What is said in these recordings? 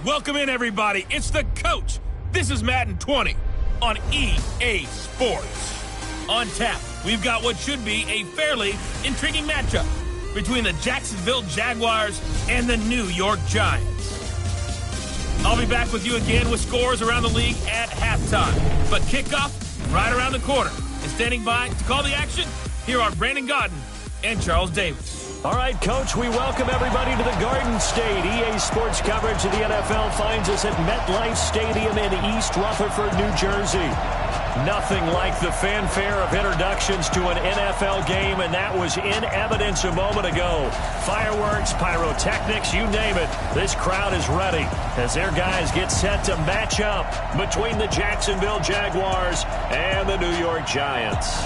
Welcome in, everybody. It's the coach. This is Madden 20 on EA Sports. On tap, we've got what should be a fairly intriguing matchup between the Jacksonville Jaguars and the New York Giants. I'll be back with you again with scores around the league at halftime. But kickoff right around the corner. And standing by to call the action, here are Brandon Godden and Charles Davis. All right, Coach, we welcome everybody to the Garden State. EA Sports coverage of the NFL finds us at MetLife Stadium in East Rutherford, New Jersey. Nothing like the fanfare of introductions to an NFL game, and that was in evidence a moment ago. Fireworks, pyrotechnics, you name it. This crowd is ready as their guys get set to match up between the Jacksonville Jaguars and the New York Giants.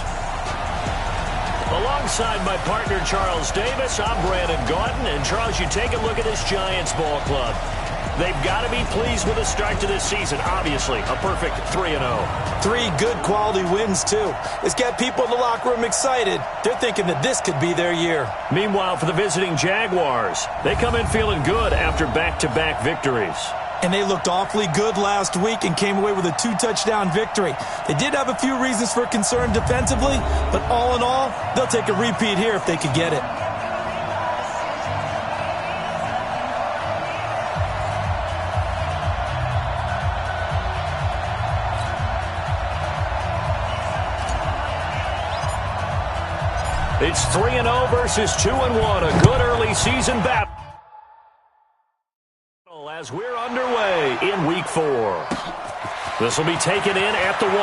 Alongside my partner, Charles Davis, I'm Brandon Godden. And, Charles, you take a look at this Giants ball club. They've got to be pleased with the start to this season. Obviously, a perfect 3-0. 3 good quality wins, too. It's got people in the locker room excited. They're thinking that this could be their year. Meanwhile, for the visiting Jaguars, they come in feeling good after back-to-back victories. And they looked awfully good last week and came away with a 2-touchdown victory. They did have a few reasons for concern defensively, but all in all, they'll take a repeat here if they could get it. It's 3-0 versus 2-1, a good early season battle as we're underway in Week 4. This will be taken in at the 1.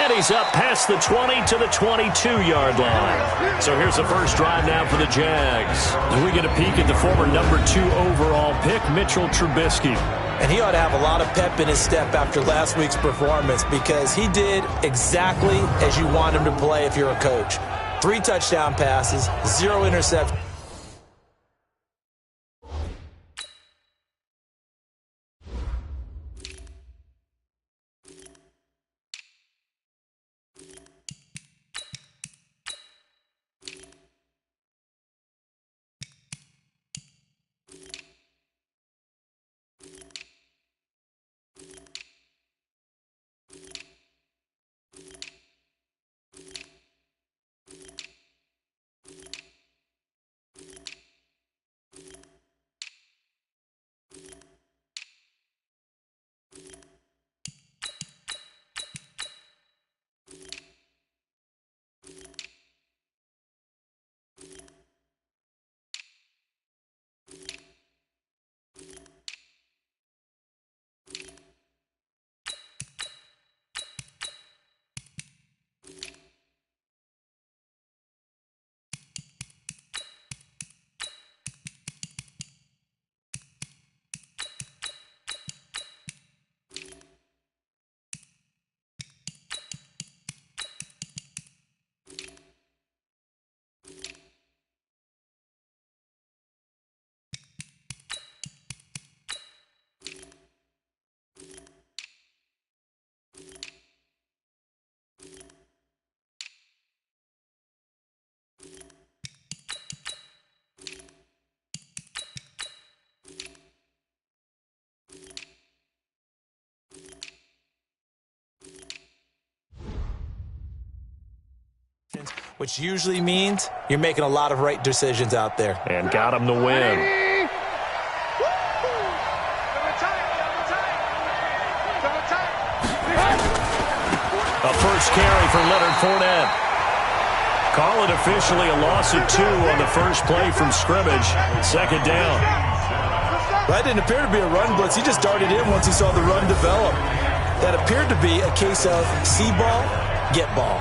And he's up past the 20 to the 22-yard line. So here's the first drive now for the Jags. And we get a peek at the former number 2 overall pick, Mitchell Trubisky. And he ought to have a lot of pep in his step after last week's performance because he did exactly as you want him to play if you're a coach. 3 touchdown passes, 0 interceptions. Which usually means you're making a lot of right decisions out there. And got him the win. A first carry for Leonard Fournette. Call it officially a loss of 2 on the first play from scrimmage. Second down. That didn't appear to be a run blitz. He just darted in once he saw the run develop. That appeared to be a case of see ball, get ball.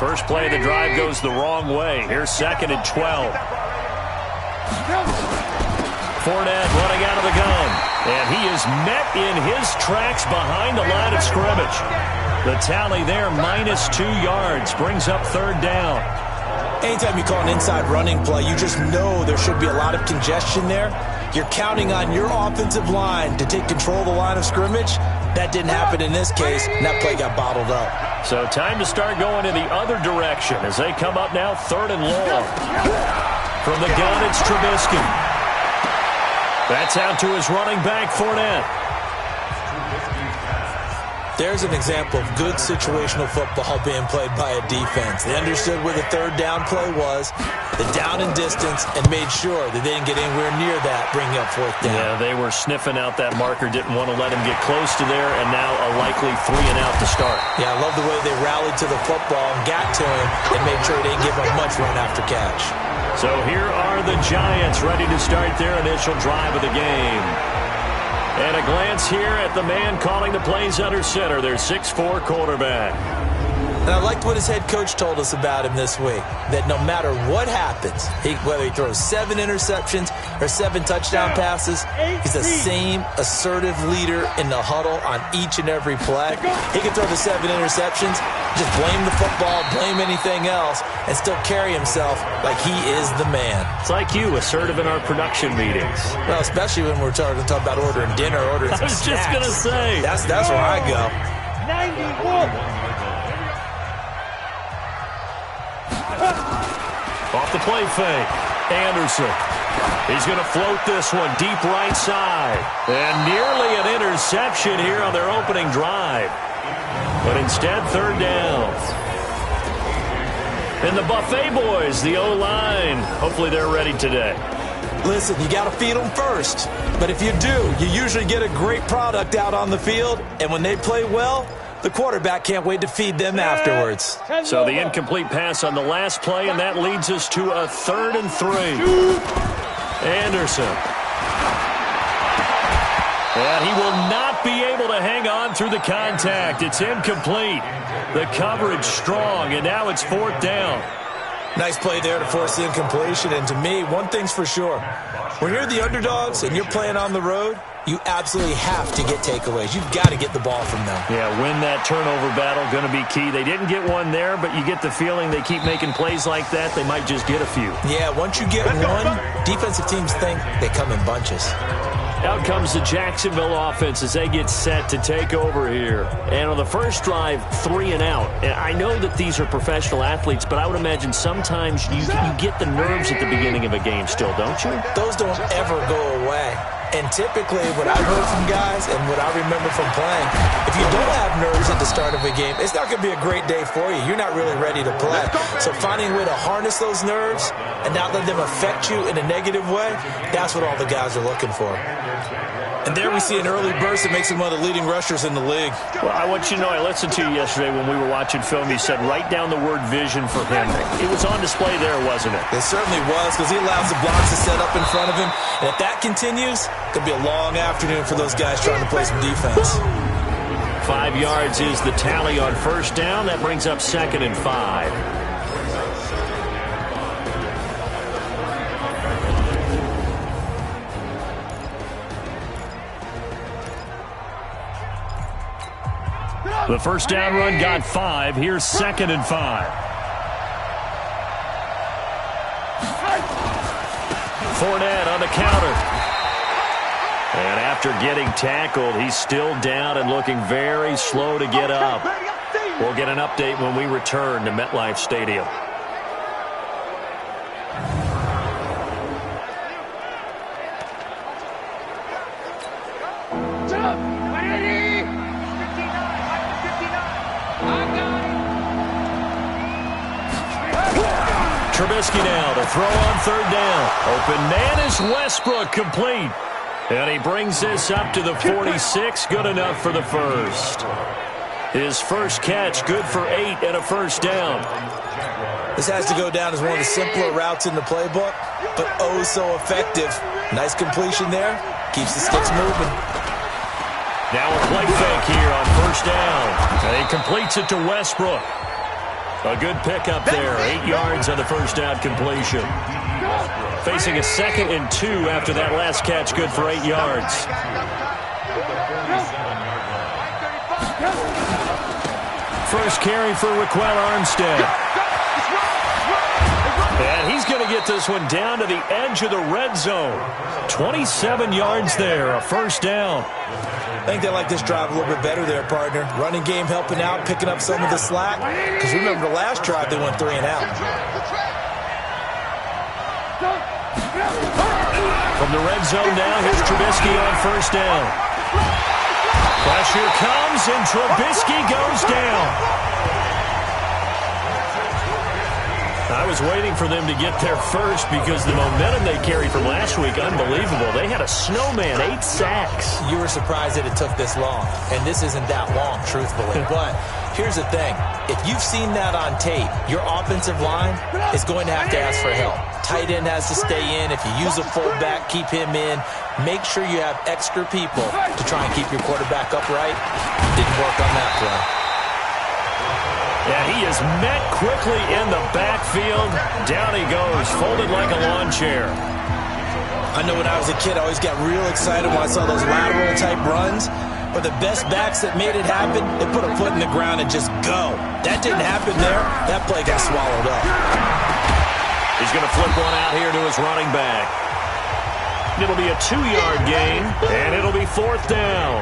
First play of the drive goes the wrong way. Here's 2nd and 12. Fournette running out of the gun. And he is met in his tracks behind the line of scrimmage. The tally there, -2 yards, brings up 3rd down. Anytime you call an inside running play, you just know there should be a lot of congestion there. You're counting on your offensive line to take control of the line of scrimmage. That didn't happen in this case, and that play got bottled up. So time to start going in the other direction as they come up now 3rd and long. From the gun, it's Trubisky. That's out to his running back, Fournette. There's an example of good situational football being played by a defense. They understood where the 3rd down play was, the down and distance, and made sure that they didn't get anywhere near that, bringing up 4th down. Yeah, they were sniffing out that marker, didn't want to let him get close to there, and now a likely 3 and out to start. Yeah, I love the way they rallied to the football and got to him and made sure they didn't give him much run after catch. So here are the Giants ready to start their initial drive of the game. And a glance here at the man calling the plays under center, their 6'4" quarterback. And I liked what his head coach told us about him this week, that no matter what happens, whether he throws 7 interceptions or 7 touchdown passes, he's the same assertive leader in the huddle on each and every play. He can throw the 7 interceptions, just blame the football, blame anything else, and still carry himself like he is the man. It's like you, assertive in our production meetings. Well, especially when we're talking about ordering dinner, ordering some snacks. I was just going to say. That's where I go. 91. Off the play fake, Anderson. He's going to float this one deep right side. And nearly an interception here on their opening drive. But instead, 3rd down. And the Buffet boys, the O-line, hopefully they're ready today. Listen, you got to feed them first. But if you do, you usually get a great product out on the field. And when they play well, the quarterback can't wait to feed them afterwards. So the incomplete pass on the last play, and that leads us to a 3rd and 3. Anderson. And he will not be able to hang on through the contact. It's incomplete. The coverage strong, and now it's 4th down. Nice play there to force the incompletion. And to me, one thing's for sure. When you're the underdogs and you're playing on the road, you absolutely have to get takeaways. You've got to get the ball from them. Yeah, win that turnover battle, going to be key. They didn't get one there, but you get the feeling they keep making plays like that, they might just get a few. Yeah, once you get one, defensive teams think they come in bunches. Out comes the Jacksonville offense as they get set to take over here. And on the first drive, 3 and out. And I know that these are professional athletes, but I would imagine sometimes you get the nerves at the beginning of a game still, don't you? Those don't ever go away. And typically, what I've heard from guys and what I remember from playing, if you don't have nerves at the start of a game, it's not going to be a great day for you. You're not really ready to play. So finding a way to harness those nerves and not let them affect you in a negative way, that's what all the guys are looking for. And there we see an early burst that makes him one of the leading rushers in the league. Well, I want you to know, I listened to you yesterday when we were watching film. You said write down the word vision for him. It was on display there, wasn't it? It certainly was, because he allows the blocks to set up in front of him. And if that continues, it could be a long afternoon for those guys trying to play some defense. 5 yards is the tally on first down. That brings up 2nd and 5. The first down run got 5. Here's 2nd and 5. Fournette on the counter. And after getting tackled, he's still down and looking very slow to get up. We'll get an update when we return to MetLife Stadium. Trubisky now to throw on 3rd down. Open man is Westbrook, complete. And he brings this up to the 46, good enough for the first. His first catch, good for 8 and a first down. This has to go down as one of the simpler routes in the playbook, but oh so effective. Nice completion there. Keeps the sticks moving. Now a play fake here on first down. And he completes it to Westbrook. A good pickup there, 8 yards on the first down completion. Facing a 2nd and 2 after that last catch, good for 8 yards. First carry for Raquel Armstead. And he's going to get this one down to the edge of the red zone. 27 yards there, a first down. I think they like this drive a little bit better there, partner. Running game helping out, picking up some of the slack. Because remember the last drive, they went 3 and out. From the red zone now, here's Trubisky on first down. Pressure comes, and Trubisky goes down. I was waiting for them to get there first because the momentum they carried from last week, unbelievable. They had a snowman, 8 sacks. You were surprised that it took this long, and this isn't that long, truthfully. But here's the thing. If you've seen that on tape, your offensive line is going to have to ask for help. Tight end has to stay in. If you use a fullback, keep him in. Make sure you have extra people to try and keep your quarterback upright. Didn't work on that play. Yeah, he is met quickly in the backfield. Down he goes, folded like a lawn chair. I know when I was a kid, I always got real excited when I saw those lateral-type runs. But the best backs that made it happen, they put a foot in the ground and just go. That didn't happen there. That play got swallowed up. He's going to flip one out here to his running back. It'll be a 2-yard gain, and it'll be 4th down.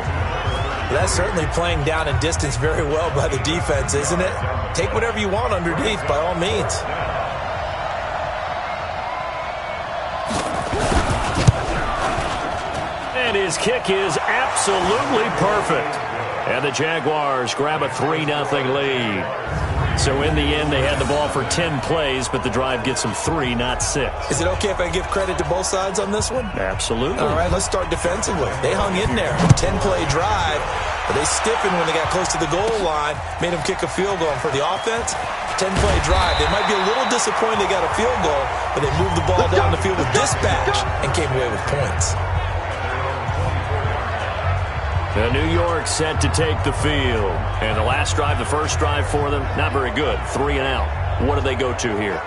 That's certainly playing down in distance very well by the defense, isn't it? Take whatever you want underneath, by all means. And his kick is absolutely perfect. And the Jaguars grab a 3-0 lead. So in the end, they had the ball for 10 plays, but the drive gets them 3, not 6. Is it okay if I give credit to both sides on this one? Absolutely. All right, let's start defensively. They hung in there. 10-play drive, but they stiffened when they got close to the goal line, made them kick a field goal. And for the offense, 10-play drive. They might be a little disappointed they got a field goal, but they moved the ball down the field with dispatch and came away with points. New York set to take the field. And the last drive, the first drive for them, not very good. 3 and out. What do they go to here?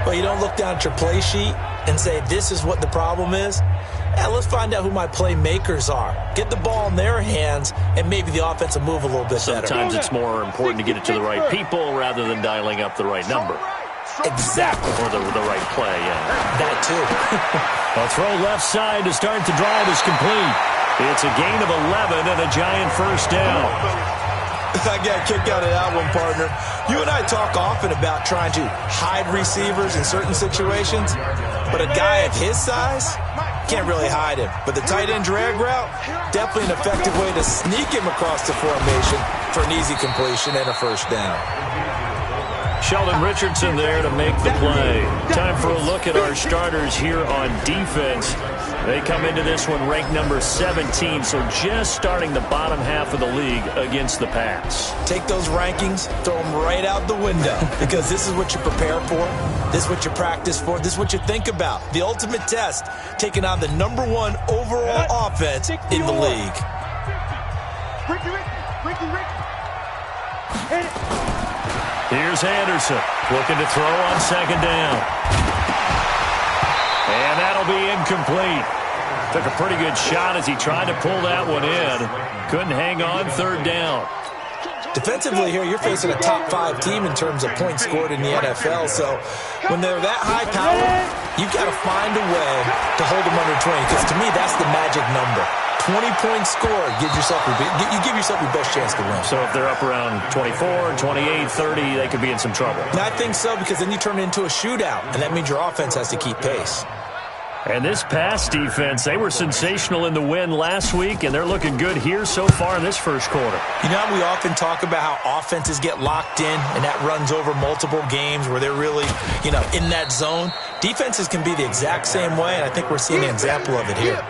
Well, you don't look down at your play sheet and say, this is what the problem is. Yeah, let's find out who my playmakers are. Get the ball in their hands, and maybe the offense will move a little bit better. Sometimes it's more important to get it to the right people rather than dialing up the right number. Exactly. Or the right play, yeah. That too. A throw left side to start the drive is complete. It's a gain of 11 and a giant first down. I got a kick out of that one, partner. You and I talk often about trying to hide receivers in certain situations, but a guy of his size can't really hide him. But the tight end drag route, definitely an effective way to sneak him across the formation for an easy completion and a first down. Sheldon Richardson there to make the play. Time for a look at our starters here on defense. They come into this one ranked number 17, so just starting the bottom half of the league against the pass. Take those rankings, throw them right out the window, because this is what you prepare for, this is what you practice for, this is what you think about. The ultimate test, taking on the number 1 overall offense in the league. Here's Anderson looking to throw on second down. And that'll be incomplete. Took a pretty good shot as he tried to pull that one in. Couldn't hang on third down. Defensively here, you're facing a top 5 team in terms of points scored in the NFL. So when they're that high power, you've got to find a way to hold them under 20. Because to me, that's the magic number. 20 points scored, you give yourself your best chance to win. So if they're up around 24, 28, 30, they could be in some trouble. And I think so, because then you turn it into a shootout, and that means your offense has to keep pace. And this pass defense, they were sensational in the win last week, and they're looking good here so far in this first quarter. You know how we often talk about how offenses get locked in, and that runs over multiple games where they're really, in that zone? Defenses can be the exact same way, and I think we're seeing an example of it here.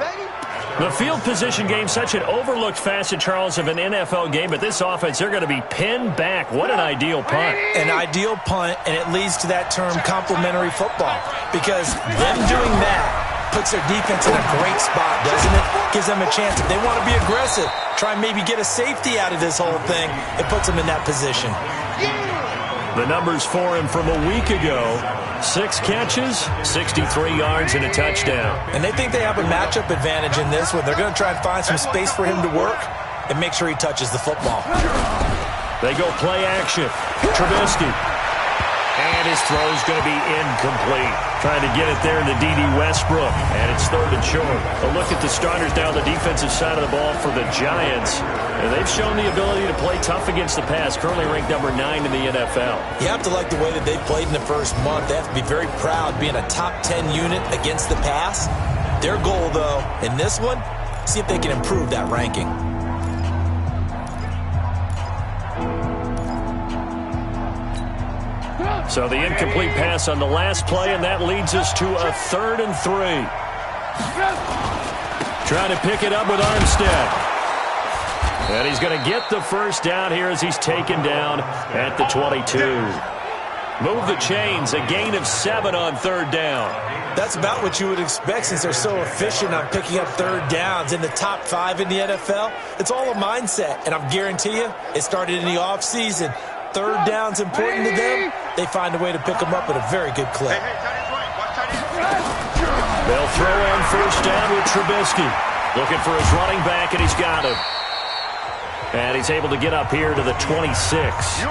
The field position game, such an overlooked facet, Charles, of an NFL game, but this offense, they're going to be pinned back. What an ideal punt. An ideal punt, and it leads to that term complementary football, because them doing that puts their defense in a great spot, doesn't it? Gives them a chance. If they want to be aggressive, try and maybe get a safety out of this whole thing, it puts them in that position. The numbers for him from a week ago: 6 catches, 63 yards, and a touchdown. And they think they have a matchup advantage in this one. They're going to try and find some space for him to work and make sure he touches the football. They go play action. Trubisky. And his throw is going to be incomplete. Trying to get it there to D.D. Westbrook, and it's 3rd and short. A look at the starters down the defensive side of the ball for the Giants. And they've shown the ability to play tough against the pass, currently ranked number 9 in the NFL. You have to like the way that they played in the first month. They have to be very proud being a top 10 unit against the pass. Their goal, though, in this one, see if they can improve that ranking. So the incomplete pass on the last play, and that leads us to a 3rd and 3. Trying to pick it up with Armstead. And he's going to get the first down here as he's taken down at the 22. Move the chains, a gain of 7 on 3rd down. That's about what you would expect since they're so efficient on picking up 3rd downs in the top 5 in the NFL. It's all a mindset, and I guarantee you it started in the offseason. 3rd down's important to them. They find a way to pick them up at a very good clip. They'll throw on 1st down with Trubisky. Looking for his running back, and he's got him. And he's able to get up here to the 26.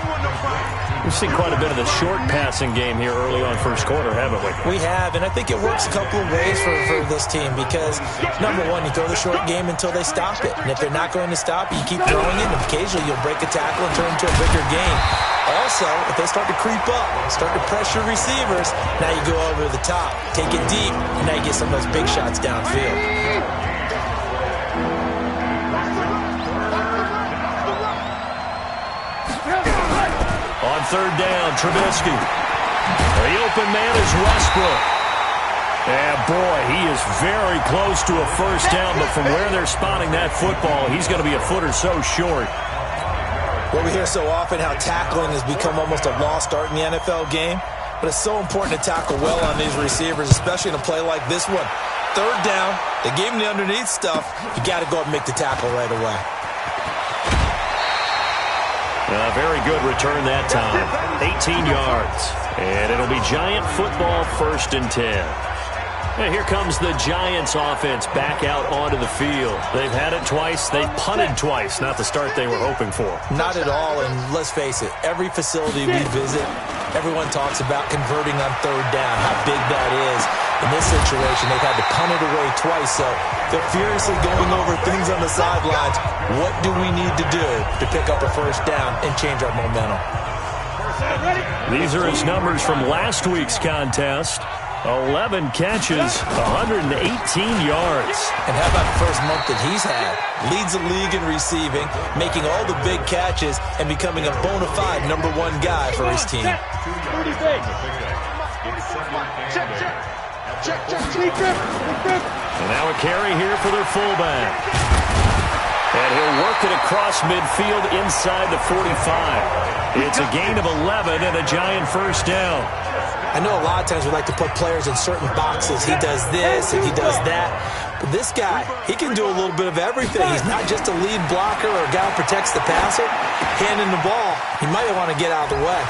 We've seen quite a bit of the short passing game here early on first quarter, haven't we? We have, and I think it works a couple of ways for this team because, number one, you throw the short game until they stop it. And if they're not going to stop it, you keep throwing it, and occasionally you'll break a tackle and turn it into a bigger game. Also, if they start to creep up, start to pressure receivers, now you go over the top, take it deep, and now you get some of those big shots downfield. On 3rd down, Trubisky. The open man is Westbrook. And boy, he is very close to a 1st down, but from where they're spotting that football, he's going to be a foot or so short. Well, we hear so often how tackling has become almost a lost art in the NFL game, but it's so important to tackle well on these receivers, especially in a play like this one. 3rd down, they gave him the underneath stuff. You got to go up and make the tackle right away. A very good return that time. 18 yards. And it'll be Giant football 1st and 10. And here comes the Giants offense back out onto the field. They've had it twice. They've punted twice. Not the start they were hoping for. Not at all. And let's face it, every facility we visit, everyone talks about converting on 3rd down, how big that is. In this situation, they've had to punt it away twice, so they're furiously going over things on the sidelines. What do we need to do to pick up a 1st down and change our momentum? These are his numbers from last week's contest. 11 catches, 118 yards. And how about the first month that he's had? Leads the league in receiving, making all the big catches, and becoming a bona fide number 1 guy for his team. And now a carry here for their fullback. And he'll work it across midfield inside the 45. It's a gain of 11 and a Giant 1st down. I know a lot of times we like to put players in certain boxes. He does this and he does that. But this guy, he can do a little bit of everything. He's not just a lead blocker or a guy who protects the passer. Handing the ball, he might want to get out of the way.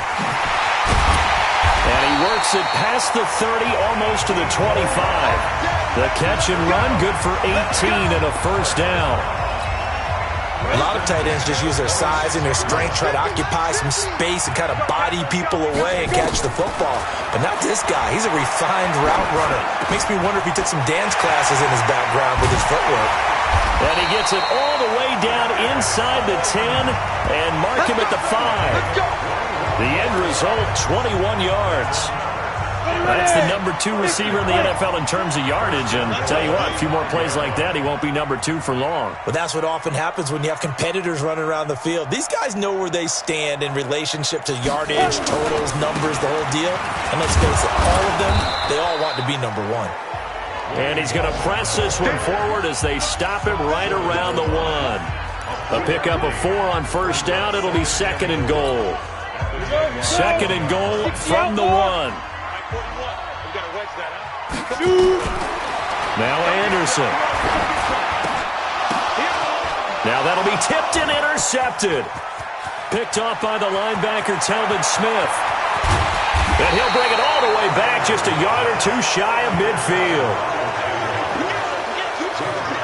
And he works it past the 30, almost to the 25. The catch and run, good for 18 and a 1st down. A lot of tight ends just use their size and their strength, try to occupy some space and kind of body people away and catch the football. But not this guy. He's a refined route runner. Makes me wonder if he took some dance classes in his background with his footwork. And he gets it all the way down inside the 10 and mark him at the 5. The end result, 21 yards. That's the number 2 receiver in the NFL in terms of yardage. And tell you what, a few more plays like that, he won't be number 2 for long. But that's what often happens when you have competitors running around the field. These guys know where they stand in relationship to yardage, totals, numbers, the whole deal. And let's face it, all of them, they all want to be number 1. And he's going to press this one forward as they stop him right around the 1. A pickup of 4 on 1st down. It'll be 2nd and goal. 2nd and goal from the 1. Now Anderson. Now that'll be tipped and intercepted. Picked off by the linebacker, Telvin Smith. And he'll bring it all the way back, just a yard or 2 shy of midfield.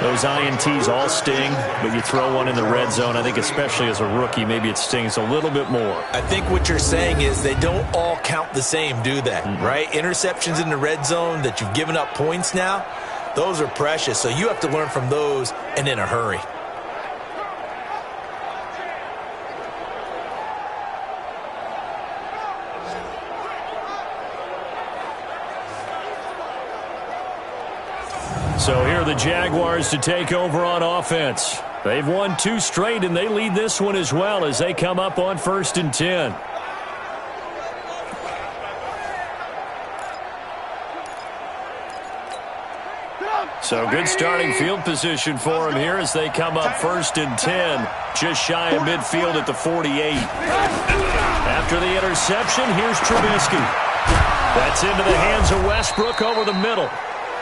Those INTs all sting, but you throw one in the red zone, I think especially as a rookie, maybe it stings a little bit more. I think what you're saying is they don't all count the same, do they? Right? Interceptions in the red zone that you've given up points now, those are precious. So you have to learn from those and in a hurry. So here are the Jaguars to take over on offense. They've won 2 straight, and they lead this one as well as they come up on 1st and 10. So good starting field position for them here as they come up 1st and 10, just shy of midfield at the 48. After the interception, here's Trubisky. That's into the hands of Westbrook over the middle.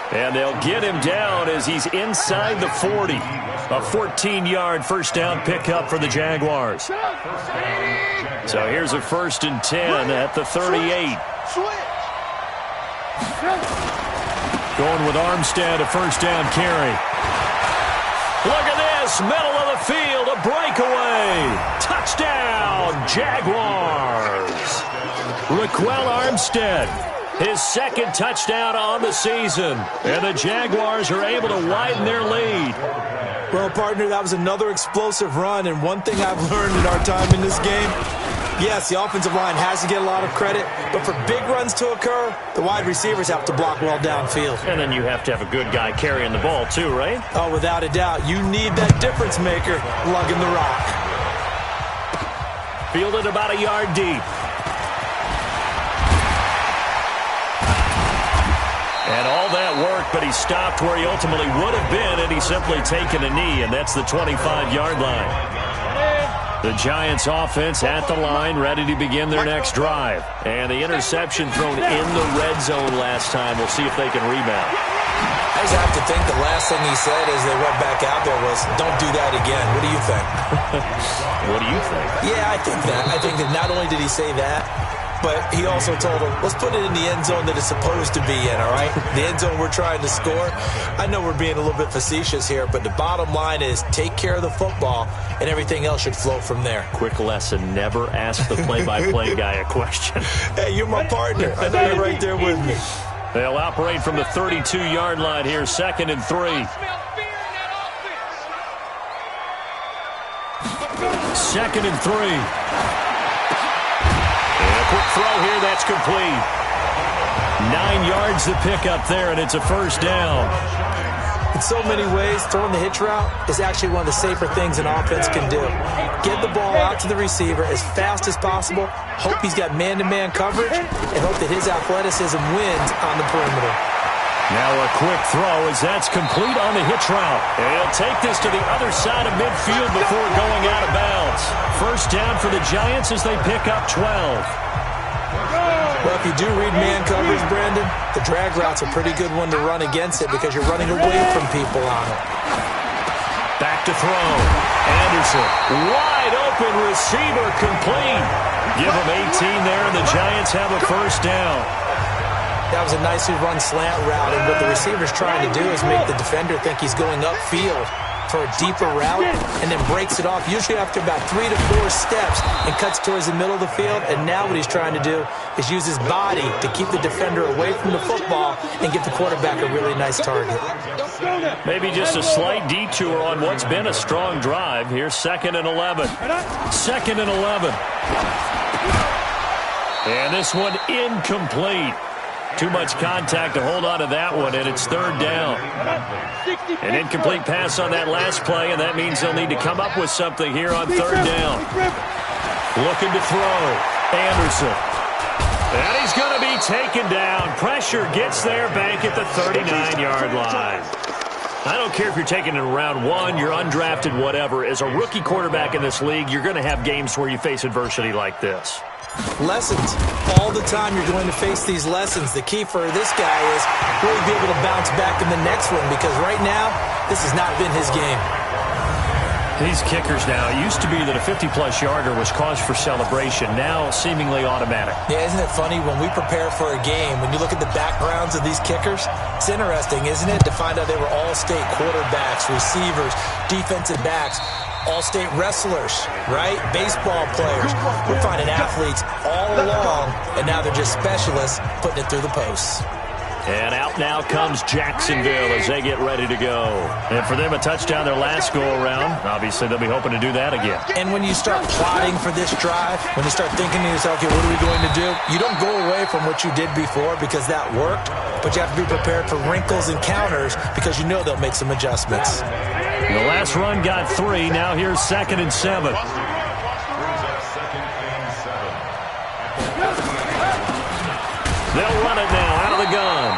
And they'll get him down as he's inside the 40. A 14-yard first down pickup for the Jaguars. So here's a 1st and 10 at the 38. Going with Armstead, a first down carry. Look at this, middle of the field, a breakaway. Touchdown, Jaguars. Raquel Armstead, his 2nd touchdown on the season. And the Jaguars are able to widen their lead. Well, partner, that was another explosive run. And one thing I've learned in our time in this game, yes, the offensive line has to get a lot of credit, but for big runs to occur, the wide receivers have to block well downfield. And then you have to have a good guy carrying the ball too, right? Oh, without a doubt. You need that difference maker lugging the rock. Fielded about a yard deep. And all that work, but he stopped where he ultimately would have been, and he's simply taken a knee, and that's the 25-yard line. The Giants offense at the line, ready to begin their next drive. And the interception thrown in the red zone last time. We'll see if they can rebound. I just have to think the last thing he said as they went back out there was, don't do that again. What do you think? What do you think? Yeah, I think that. I think that not only did he say that, but he also told him, let's put it in the end zone that it's supposed to be in, all right? The end zone we're trying to score. I know we're being a little bit facetious here, but the bottom line is take care of the football, and everything else should flow from there. Quick lesson, never ask the play-by-play guy a question. Hey, you're my partner. I know you're right there with me. They'll operate from the 32-yard line here, 2nd and 3. 2nd and 3. Quick throw here, that's complete. 9 yards to pick up there, and it's a first down. In so many ways, throwing the hitch route is actually one of the safer things an offense can do. Get the ball out to the receiver as fast as possible, hope he's got man-to-man coverage, and hope that his athleticism wins on the perimeter. Now a quick throw as that's complete on the hitch route. And he'll take this to the other side of midfield before going out of bounds. First down for the Giants as they pick up 12. Well, if you do read man coverage, Brandon, the drag route's a pretty good one to run against it because you're running away from people on it. Back to throw. Anderson, wide open receiver, complete. Give him 18 there, and the Giants have a first down. That was a nicely run slant route, and what the receiver's trying to do is make the defender think he's going upfield for a deeper route and then breaks it off, usually after about 3 to 4 steps, and cuts towards the middle of the field. And now what he's trying to do is use his body to keep the defender away from the football and give the quarterback a really nice target. Maybe just a slight detour on what's been a strong drive. Here's 2nd and 11. 2nd and 11. And this one incomplete. Too much contact to hold on to that one, and it's 3rd down. An incomplete pass on that last play, and that means they'll need to come up with something here on 3rd down. Looking to throw. Anderson. And he's going to be taken down. Pressure gets there, back at the 39-yard line. I don't care if you're taking it in round 1, you're undrafted, whatever. As a rookie quarterback in this league, you're going to have games where you face adversity like this. Lessons. All the time you're going to face these lessons. The key for this guy is really be able to bounce back in the next one, because right now, this has not been his game. These kickers now, it used to be that a 50-plus yarder was cause for celebration. Now, seemingly automatic. Yeah, isn't it funny? When we prepare for a game, when you look at the backgrounds of these kickers, it's interesting, isn't it, to find out they were all-state quarterbacks, receivers, defensive backs, all-state wrestlers, right? Baseball players. We're finding athletes all along, and now they're just specialists putting it through the posts. And out now comes Jacksonville as they get ready to go. And for them, a touchdown their last go-around. Obviously, they'll be hoping to do that again. And when you start plotting for this drive, when you start thinking to yourself, okay, what are we going to do? You don't go away from what you did before because that worked, but you have to be prepared for wrinkles and counters because you know they'll make some adjustments. The last run got 3. Now here's 2nd and 7. They'll run it now out of the gun.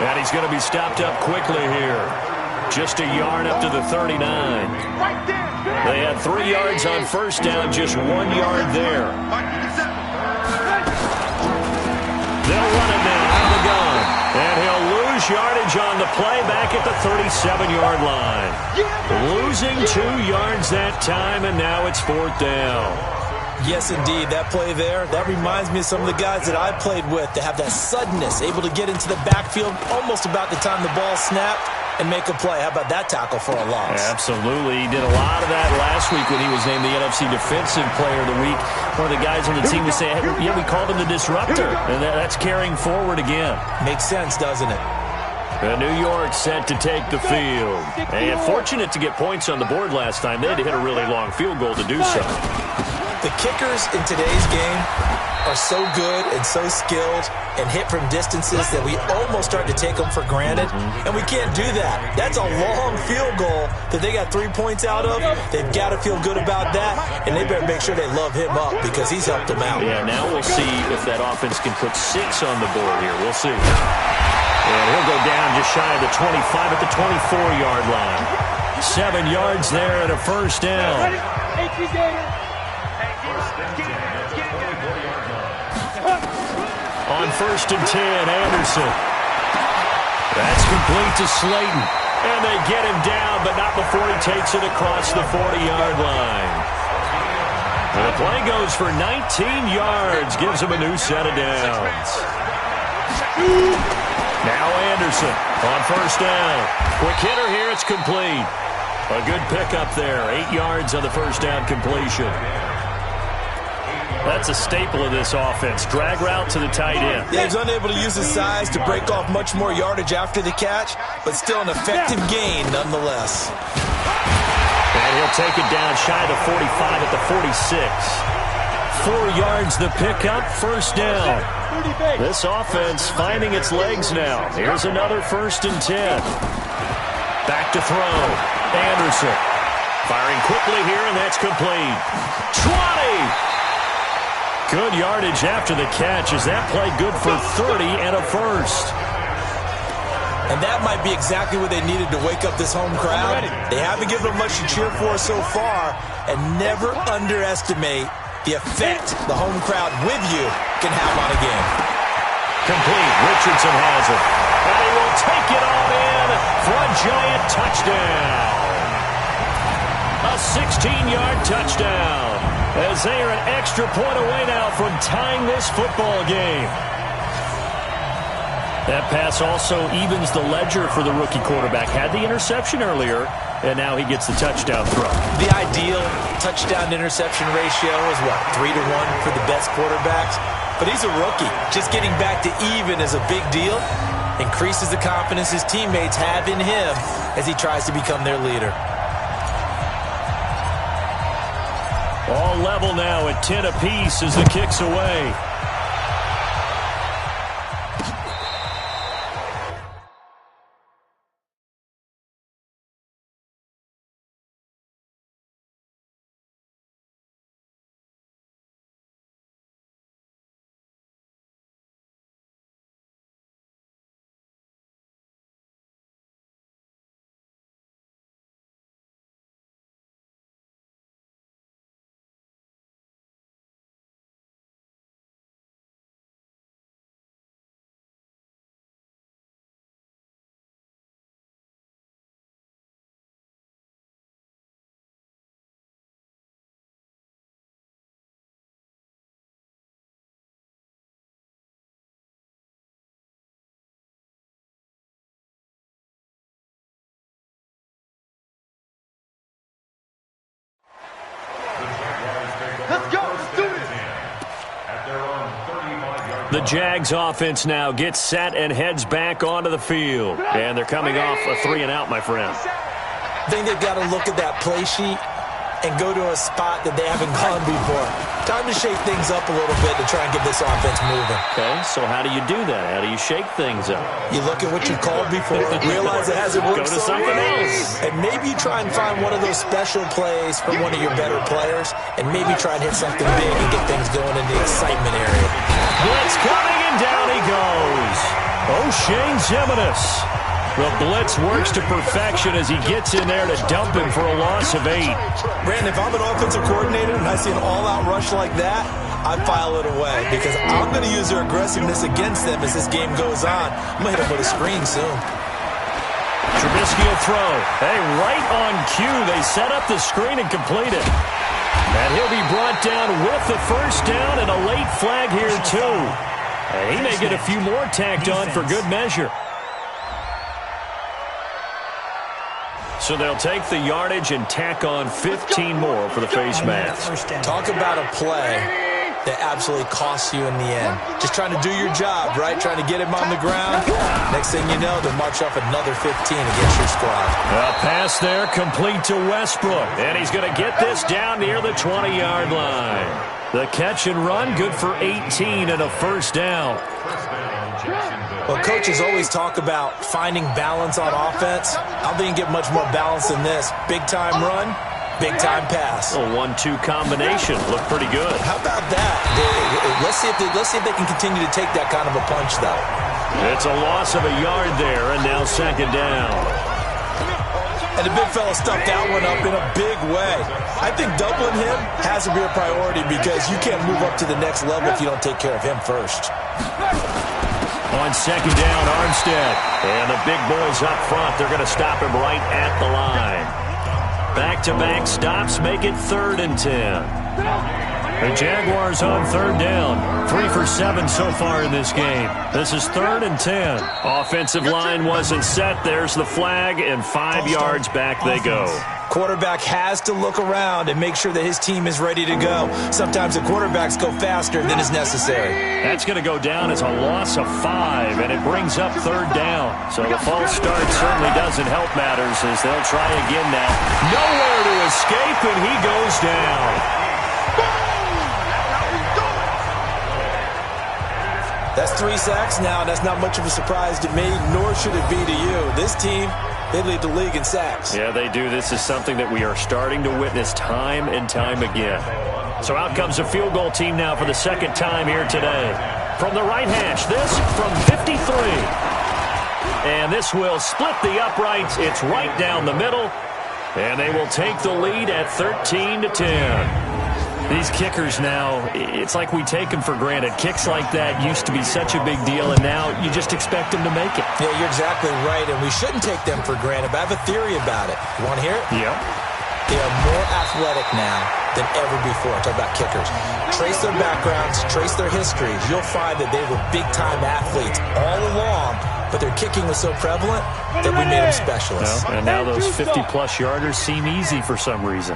And he's going to be stopped up quickly here. Just a yard up to the 39. They had 3 yards on first down, just 1 yard there. They'll run it now out of the gun. And he'll lose yardage on the play back at the 37-yard line. Losing 2 yards that time, and now it's 4th down. Yes, indeed. That play there, that reminds me of some of the guys that I played with that have that suddenness, able to get into the backfield almost about the time the ball snapped and make a play. How about that tackle for a loss? Absolutely. He did a lot of that last week when he was named the NFC Defensive Player of the Week. One of the guys on the team would say, hey, yeah, we called him the disruptor. And that's carrying forward again. Makes sense, doesn't it? New York set to take the field. And fortunate to get points on the board last time. They had to hit a really long field goal to do so. The kickers in today's game are so good and so skilled and hit from distances that we almost start to take them for granted, and we can't do that. That's a long field goal that they got 3 points out of. They've got to feel good about that, and they better make sure they love him up because he's helped them out. Yeah, now we'll see if that offense can put 6 on the board here. We'll see. And he'll go down just shy of the 25 at the 24-yard line. 7 yards there and a first down. On 1st and 10, Anderson. That's complete to Slayton. And they get him down, but not before he takes it across the 40-yard line. The play goes for 19 yards, gives him a new set of downs. Now Anderson on 1st down. Quick hitter here, it's complete. A good pickup there, 8 yards on the 1st down completion. That's a staple of this offense. Drag route to the tight end. Yeah, he's unable to use his size to break off much more yardage after the catch, but still an effective gain nonetheless. And he'll take it down shy of the 45 at the 46. 4 yards the pickup, 1st down. This offense finding its legs now. Here's another 1st and 10. Back to throw. Anderson firing quickly here, and that's complete. 20! Good yardage after the catch. Is that play good for 30 and a first? And that might be exactly what they needed to wake up this home crowd. They haven't given them much to cheer for so far, and never underestimate the effect the home crowd with you can have on a game. Complete. Richardson has it. And he will take it all in for a giant touchdown. A 16-yard touchdown. As they are an extra point away now from tying this football game. That pass also evens the ledger for the rookie quarterback. Had the interception earlier, and now he gets the touchdown throw. The ideal touchdown-interception ratio is, what, 3-to-1 for the best quarterbacks? But he's a rookie. Just getting back to even is a big deal. Increases the confidence his teammates have in him as he tries to become their leader. All level now at 10 apiece as the kick's away. The Jags offense now gets set and heads back onto the field. And they're coming off a 3-and-out, my friend. I think they've got to look at that play sheet and go to a spot that they haven't gone before. Time to shake things up a little bit to try and get this offense moving. Okay, so how do you do that? How do you shake things up? You look at what you called before, realize it hasn't worked. Go to something else. And maybe you try and find one of those special plays from one of your better players, and maybe try and hit something big and get things going in the excitement area. Blitz coming, and down he goes. O'Shane Ximines. The blitz works to perfection as he gets in there to dump him for a loss of 8. Brandon, if I'm an offensive coordinator and I see an all-out rush like that, I file it away because I'm going to use their aggressiveness against them as this game goes on. I'm going to hit them with a screen soon. Trubisky will throw. Hey, right on cue. They set up the screen and complete it. And he'll be brought down with the first down and a late flag here, too. And he may get a few more tacked on for good measure. So they'll take the yardage and tack on 15 more for the face mask. Talk about a play that absolutely costs you in the end. Just trying to do your job, right? Trying to get him on the ground. Next thing you know, they'll march off another 15 against your squad. A pass there complete to Westbrook. And he's going to get this down near the 20-yard line. The catch and run, good for 18 and a first down. Well, coaches always talk about finding balance on offense. I don't think you get much more balance than this. Big-time run, big-time pass. A 1-2 combination. Looked pretty good. How about that? Let's see if they can continue to take that kind of a punch, though. It's a loss of a yard there, and now second down. And the big fella stuffed that one up in a big way. I think doubling him has to be a priority because you can't move up to the next level if you don't take care of him first. On second down, Armstead. And the big boys up front. They're going to stop him right at the line. Back-to-back stops make it 3rd and 10. The Jaguars on 3rd down. 3 for 7 so far in this game. This is 3rd and 10. Offensive line wasn't set. There's the flag, and 5 yards back they go. Quarterback has to look around and make sure that his team is ready to go. Sometimes the quarterbacks go faster than is necessary. That's going to go down as a loss of 5, and it brings up 3rd down. So the false start certainly doesn't help matters as they'll try again now. Nowhere to escape, and he goes down. That's 3 sacks now. That's not much of a surprise to me, nor should it be to you. This team, they lead the league in sacks. Yeah, they do. This is something that we are starting to witness time and time again. So out comes a field goal team now for the second time here today. From the right hash, this from 53. And this will split the uprights. It's right down the middle. And they will take the lead at 13-10. These kickers now, it's like we take them for granted. Kicks like that used to be such a big deal, and now you just expect them to make it. Yeah, you're exactly right, and we shouldn't take them for granted, but I have a theory about it. You want to hear it? Yeah. They are more athletic now than ever before. Talk about kickers. Trace their backgrounds, trace their histories. You'll find that they were big-time athletes all along, but their kicking was so prevalent that we made them specialists. Well, and now those 50-plus yarders seem easy for some reason.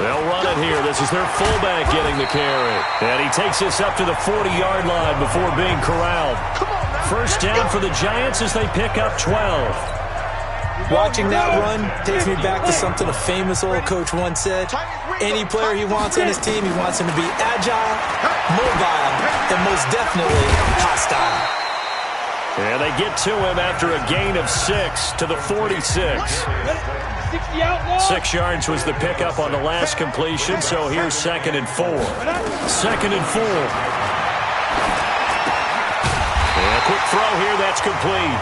They'll run it here. This is their fullback getting the carry. And he takes this up to the 40-yard line before being corralled. First down for the Giants as they pick up 12. Watching that run takes me back to something a famous old coach once said. Any player he wants on his team, he wants him to be agile, mobile, and most definitely hostile. And they get to him after a gain of 6 to the 46. 6 yards was the pickup on the last completion, so here's 2nd and 4. 2nd and 4. And a quick throw here, that's complete.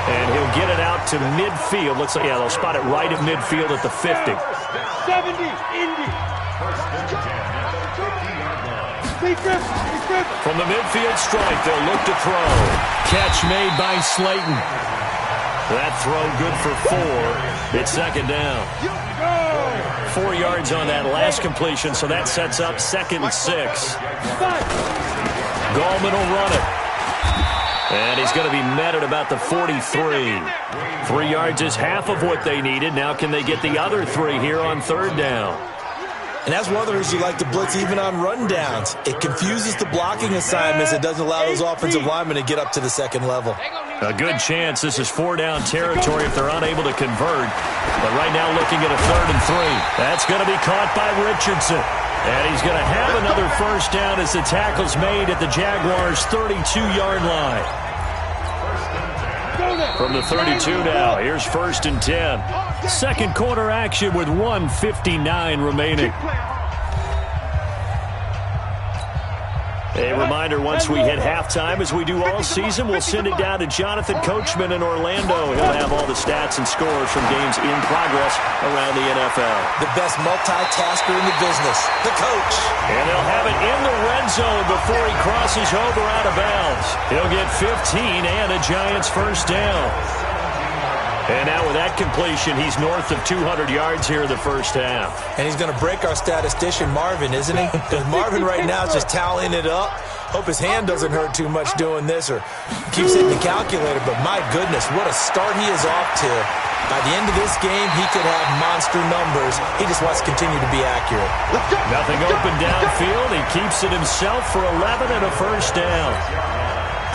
And he'll get it out to midfield. Looks like, yeah, they'll spot it right at midfield at the 50. 70, Indy. From the midfield stripe, they'll look to throw. Catch made by Slayton. That throw good for 4. It's 2nd down. 4 yards on that last completion, so that sets up 2nd and 6. Gallman will run it. And he's going to be met at about the 43. 3 yards is half of what they needed. Now can they get the other 3 here on 3rd down? And that's one of the reasons you like to blitz even on rundowns. It confuses the blocking assignments. It doesn't allow those offensive linemen to get up to the second level. A good chance this is 4-down territory if they're unable to convert. But right now looking at a 3rd and 3. That's going to be caught by Richardson. And he's going to have another first down as the tackle's made at the Jaguars' 32-yard line. From the 32 now, here's 1st and 10. Second quarter action with 1:59 remaining. A reminder, once we hit halftime, as we do all season, we'll send it down to Jonathan Coachman in Orlando. He'll have all the stats and scores from games in progress around the NFL. The best multitasker in the business, the coach. And they'll have it in the red zone before he crosses over out of bounds. He'll get 15 and a Giants first down. And now with that completion, he's north of 200 yards here in the first half. And he's going to break our statistician, Marvin, isn't he? Because Marvin right now is just tallying it up. Hope his hand doesn't hurt too much doing this or keeps hitting the calculator. But my goodness, what a start he is off to. By the end of this game, he could have monster numbers. He just wants to continue to be accurate. Nothing open downfield. He keeps it himself for 11 and a first down.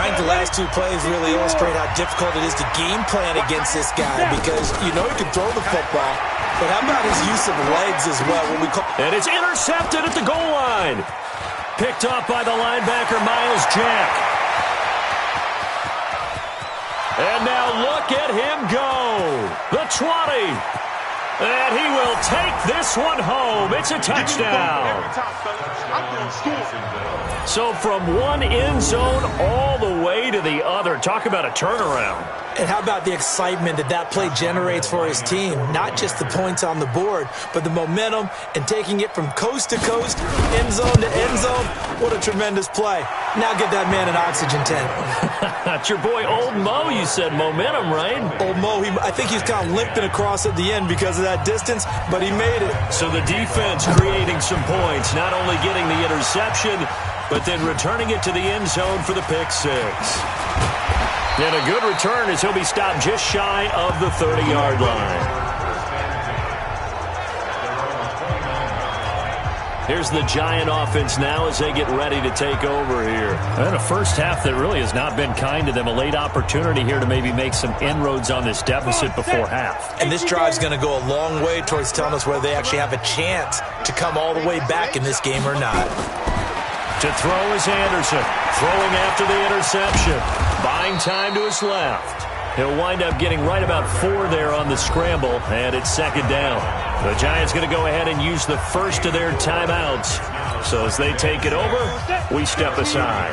I think the last two plays really illustrate how difficult it is to game plan against this guy because you know he can throw the football, but how about his use of legs as well? And it's intercepted at the goal line. Picked off by the linebacker, Miles Jack. And now look at him go. The 20. And he will take this one home. It's a touchdown. So from one end zone all the way to the other. Talk about a turnaround. And how about the excitement that that play generates for his team? Not just the points on the board, but the momentum and taking it from coast to coast, end zone to end zone. What a tremendous play. Now get that man an oxygen tent. That's your boy Old Mo. You said momentum, right? Old Mo, I think he's kind of limping across at the end because of that distance, but he made it. So the defense creating some points, not only getting the interception, but then returning it to the end zone for the pick six. And a good return as he'll be stopped just shy of the 30-yard line. Here's the Giant offense now as they get ready to take over here. And a first half that really has not been kind to them. A late opportunity here to maybe make some inroads on this deficit before half. And this drive's going to go a long way towards telling us whether they actually have a chance to come all the way back in this game or not. To throw is Anderson. Throwing after the interception. Buying time to his left. He'll wind up getting right about 4 there on the scramble, and it's second down. The Giants going to go ahead and use the first of their timeouts. So as they take it over, we step aside.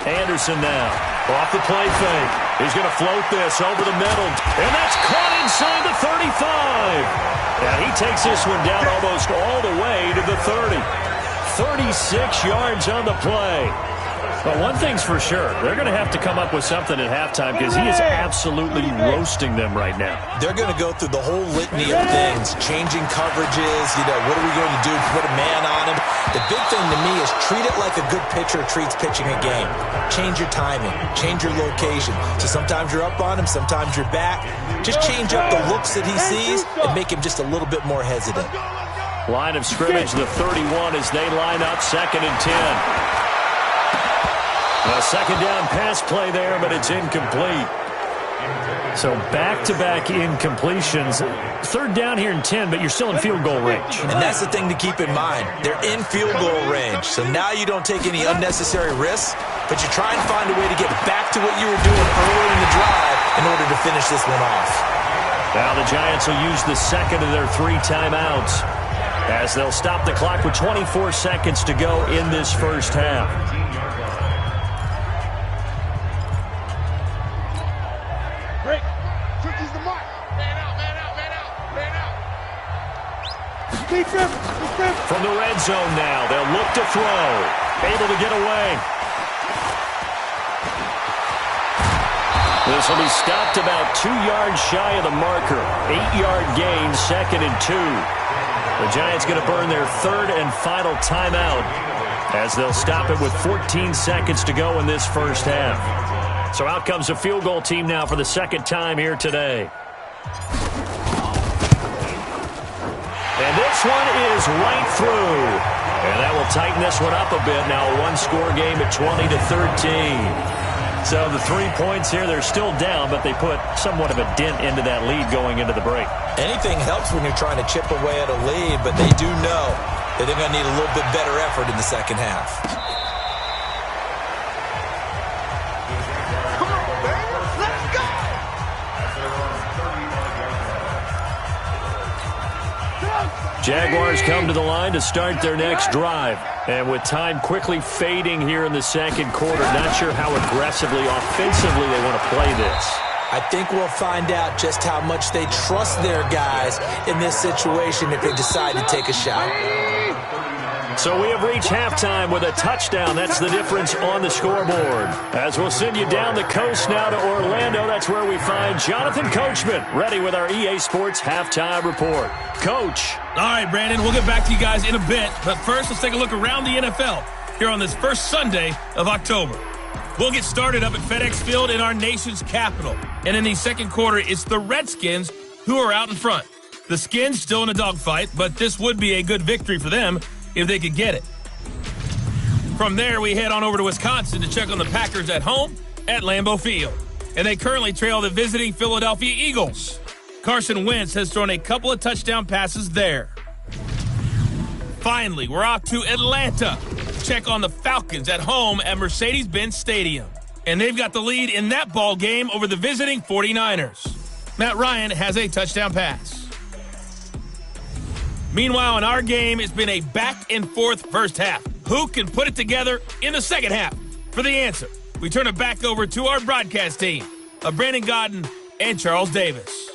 Anderson now. Off the play fake. He's going to float this over the middle. And that's caught inside the 35. Now he takes this one down almost all the way to the 30. 36 yards on the play. But one thing's for sure, they're going to have to come up with something at halftime because he is absolutely roasting them right now. They're going to go through the whole litany of things, changing coverages, what are we going to do? Put a man on him. The big thing to me is treat it like a good pitcher treats pitching a game. Change your timing, change your location. So sometimes you're up on him, sometimes you're back. Just change up the looks that he sees and make him just a little bit more hesitant. Line of scrimmage, the 31 as they line up, 2nd and 10. A second down pass play there, but it's incomplete. So back-to-back incompletions. 3rd down here in 10, but you're still in field goal range. And that's the thing to keep in mind. They're in field goal range. So now you don't take any unnecessary risks, but you try and find a way to get back to what you were doing earlier in the drive in order to finish this one off. Now the Giants will use the second of their 3 timeouts as they'll stop the clock with 24 seconds to go in this first half. From the red zone now, they'll look to throw. Able to get away. This will be stopped about 2 yards shy of the marker. 8-yard gain, 2nd and 2. The Giants going to burn their 3rd and final timeout as they'll stop it with 14 seconds to go in this first half. So out comes a field goal team now for the 2nd time here today. And this one is right through. And that will tighten this one up a bit. Now a one-score game at 20-13. So the 3 points here, they're still down, but they put somewhat of a dent into that lead going into the break. Anything helps when you're trying to chip away at a lead, but they do know that they're going to need a little bit better effort in the second half. Come on, baby. Let's go. Jaguars come to the line to start their next drive. And with time quickly fading here in the second quarter, not sure how aggressively, offensively they want to play this. I think we'll find out just how much they trust their guys in this situation if they decide to take a shot. So we have reached halftime with a touchdown. That's the difference on the scoreboard. As we'll send you down the coast now to Orlando, that's where we find Jonathan Coachman, ready with our EA Sports Halftime Report. Coach. All right, Brandon, we'll get back to you guys in a bit. But first, let's take a look around the NFL here on this first Sunday of October. We'll get started up at FedEx Field in our nation's capital. And in the second quarter, it's the Redskins who are out in front. The Skins still in a dogfight, but this would be a good victory for them if they could get it. From there, we head on over to Wisconsin to check on the Packers at home at Lambeau Field. And they currently trail the visiting Philadelphia Eagles. Carson Wentz has thrown a couple of touchdown passes there. Finally, we're off to Atlanta. Check on the Falcons at home at Mercedes-Benz Stadium. And they've got the lead in that ball game over the visiting 49ers. Matt Ryan has a touchdown pass. Meanwhile, in our game, it's been a back-and-forth first half. Who can put it together in the second half? For the answer, we turn it back over to our broadcast team of Brandon Godden and Charles Davis.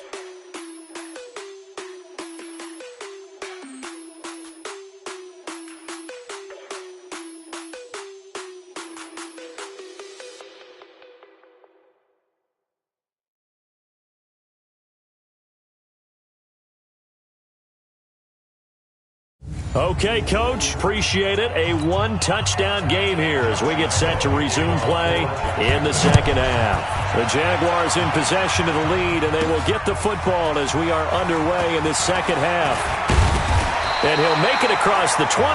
Okay, Coach, appreciate it. A one-touchdown game here as we get set to resume play in the second half. The Jaguars in possession of the lead, and they will get the football as we are underway in the second half. And he'll make it across the 20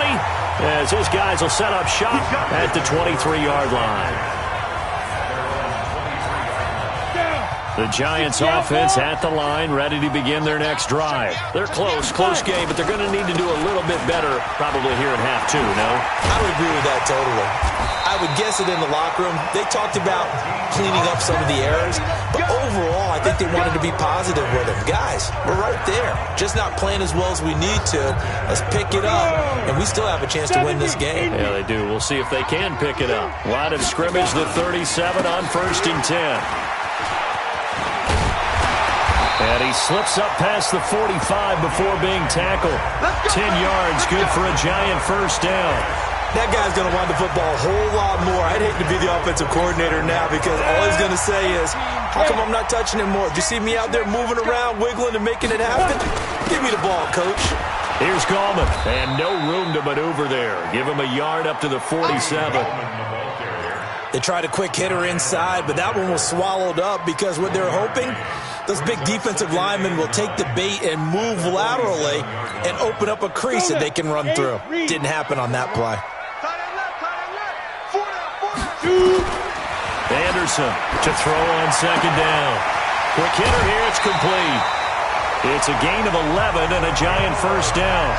as his guys will set up shop at the 23-yard line. The Giants offense at the line, ready to begin their next drive. They're close game, but they're going to need to do a little bit better probably here in half two, no? I would agree with that totally. I would guess it in the locker room. They talked about cleaning up some of the errors, but overall, I think they wanted to be positive with them. Guys, we're right there. Just not playing as well as we need to. Let's pick it up, and we still have a chance to win this game. Yeah, they do. We'll see if they can pick it up. Line of scrimmage, the 37 on 1st and 10. And he slips up past the 45 before being tackled. 10 yards, good for a Giant first down. That guy's going to want the football a whole lot more. I'd hate to be the offensive coordinator now because all he's going to say is, how come I'm not touching him more? Do you see me out there moving around, wiggling, and making it happen? Give me the ball, coach. Here's Gallman, and no room to maneuver there. Give him a yard up to the 47. They tried a quick hitter inside, but that one was swallowed up because what they're hoping, those big defensive linemen will take the bait and move laterally and open up a crease that they can run through. Didn't happen on that play. Anderson to throw on second down. Quick hitter here, it's complete. It's a gain of 11 and a Giant first down.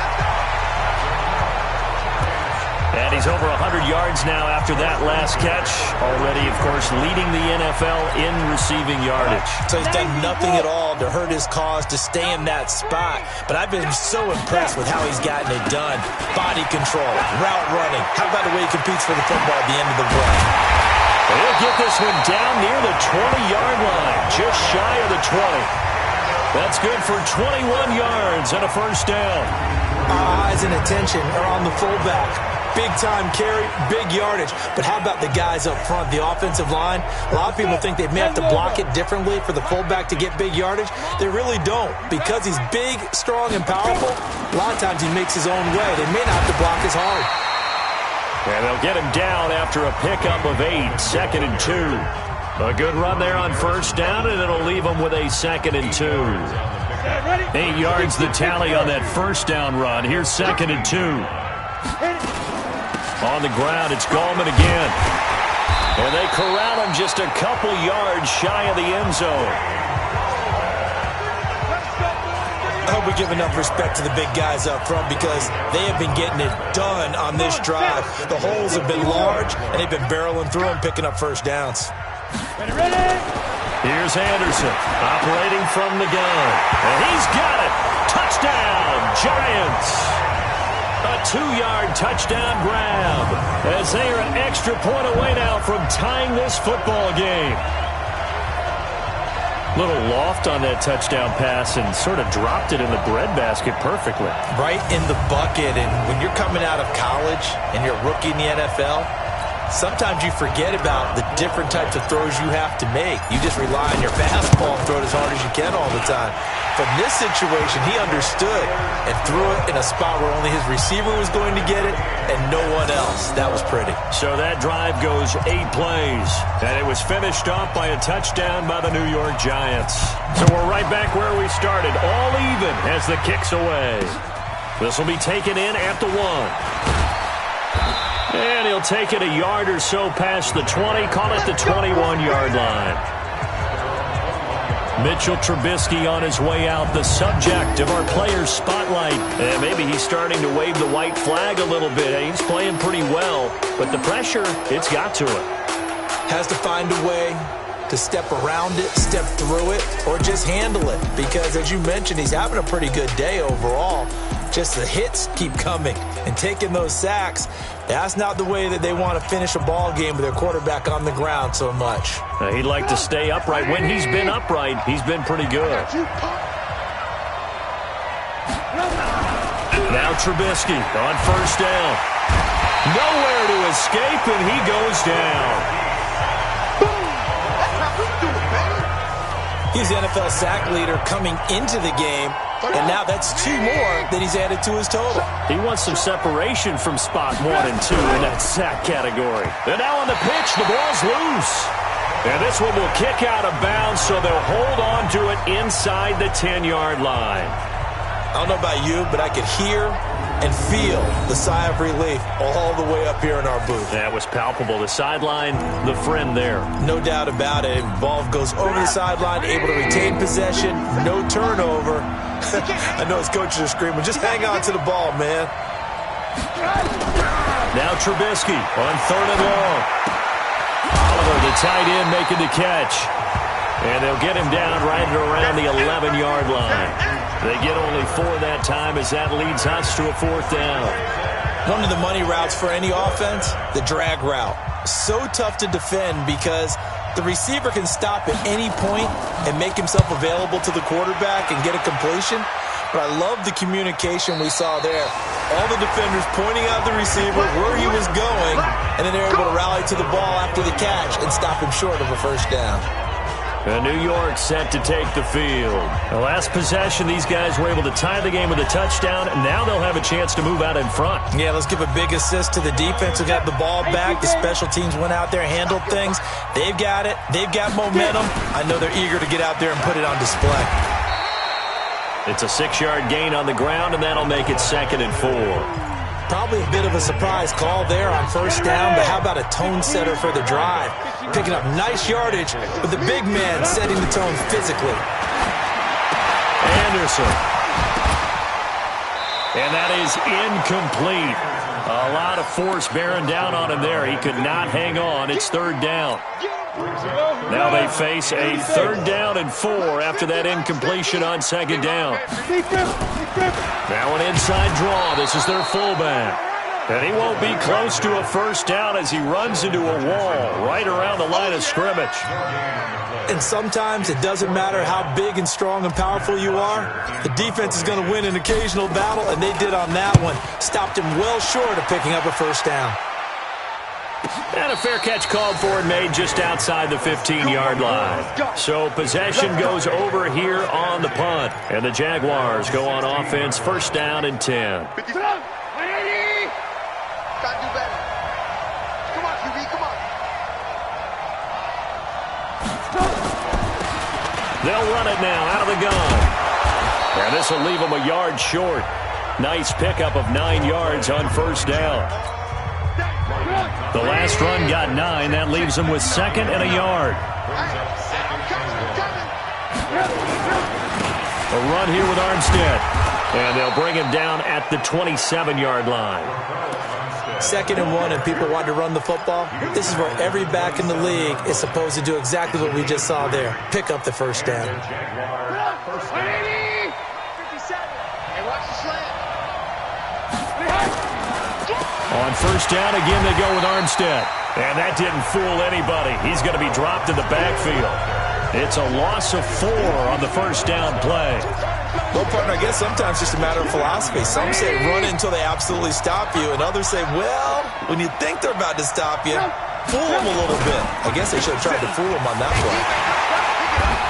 And he's over 100 yards now after that last catch. Already, of course, leading the NFL in receiving yardage. So he's done nothing at all to hurt his cause to stay in that spot. But I've been so impressed with how he's gotten it done. Body control, route running. How about the way he competes for the football at the end of the run? He'll get this one down near the 20-yard line, just shy of the 20. That's good for 21 yards and a first down. Our eyes and attention are on the fullback. Big-time carry, big yardage. But how about the guys up front, the offensive line? A lot of people think they may have to block it differently for the fullback to get big yardage. They really don't. Because he's big, strong, and powerful, a lot of times he makes his own way. They may not have to block as hard. And they'll get him down after a pickup of 8, 2nd and 2. A good run there on first down, and it'll leave him with a 2nd and 2. 8 yards the tally on that first down run. Here's 2nd and 2. On the ground, it's Gallman again. And they corral him just a couple yards shy of the end zone. I hope we give enough respect to the big guys up front because they have been getting it done on this drive. The holes have been large, and they've been barreling through them, picking up first downs. Here's Anderson operating from the gun. And he's got it. Touchdown, Giants. A 2-yard touchdown grab as they are an extra point away now from tying this football game. Little loft on that touchdown pass and sort of dropped it in the breadbasket perfectly. Right in the bucket, and when you're coming out of college and you're a rookie in the NFL, sometimes you forget about the different types of throws you have to make. You just rely on your fastball and throw it as hard as you can all the time. But in this situation, he understood and threw it in a spot where only his receiver was going to get it and no one else. That was pretty. So that drive goes 8 plays, and it was finished off by a touchdown by the New York Giants. So we're right back where we started, all even as the kick's away. This will be taken in at the 1. And he'll take it a yard or so past the 20, call it the 21-yard line. Mitchell Trubisky on his way out, the subject of our players' spotlight. And maybe he's starting to wave the white flag a little bit. He's playing pretty well, but the pressure, it's got to him. Has to find a way to step around it, step through it, or just handle it. Because, as you mentioned, he's having a pretty good day overall. Just the hits keep coming and taking those sacks. That's not the way that they want to finish a ball game with their quarterback on the ground so much. He'd like to stay upright. When he's been upright, he's been pretty good. Now Trubisky on first down. Nowhere to escape, and he goes down. He's the NFL sack leader coming into the game, and now that's 2 more that he's added to his total. He wants some separation from spot 1 and 2 in that sack category. And now on the pitch, the ball's loose. And this one will kick out of bounds, so they'll hold on to it inside the 10-yard line. I don't know about you, but I could hear and feel the sigh of relief all the way up here in our booth. That was palpable. The sideline, the friend there. No doubt about it. Ball goes over the sideline, able to retain possession, no turnover. I know his coaches are screaming, just hang on to the ball, man. Now Trubisky on 3rd and long. Oliver, the tight end, making the catch. And they'll get him down right around the 11-yard line. They get only 4 that time as that leads us to a 4th down. One of the money routes for any offense, the drag route. So tough to defend because the receiver can stop at any point and make himself available to the quarterback and get a completion. But I love the communication we saw there. All the defenders pointing out the receiver where he was going, and then they're able to rally to the ball after the catch and stop him short of a first down. New York set to take the field. The last possession, these guys were able to tie the game with a touchdown, and now they'll have a chance to move out in front. Yeah, let's give a big assist to the defense who got the ball back. The special teams went out there, handled things. They've got it. They've got momentum. I know they're eager to get out there and put it on display. It's a 6-yard gain on the ground, and that'll make it 2nd and 4. Probably a bit of a surprise call there on first down, but how about a tone setter for the drive? Picking up nice yardage with the big man setting the tone physically. Anderson. And that is incomplete. A lot of force bearing down on him there. He could not hang on. It's 3rd down. Now they face a 3rd down and 4 after that incompletion on 2nd down. Now an inside draw. This is their fullback. And he won't be close to a first down as he runs into a wall right around the line of scrimmage. And sometimes it doesn't matter how big and strong and powerful you are. The defense is going to win an occasional battle, and they did on that one. Stopped him well short of picking up a first down. And a fair catch called for and made just outside the 15-yard line. So possession goes over here on the punt. And the Jaguars go on offense, 1st down and 10. They'll run it now out of the gun. And this will leave him a yard short. Nice pickup of 9 yards on first down. The last run got 9. That leaves him with 2nd and a yard. A run here with Armstead. And they'll bring him down at the 27-yard line. 2nd and 1 and people want to run the football. This is where every back in the league is supposed to do exactly what we just saw there. Pick up the first down. On first down, again, they go with Armstead. And that didn't fool anybody. He's going to be dropped in the backfield. It's a loss of 4 on the first down play. Well, partner, I guess sometimes it's just a matter of philosophy. Some say run until they absolutely stop you, and others say, well, when you think they're about to stop you, fool them a little bit. I guess they should have tried to fool them on that play.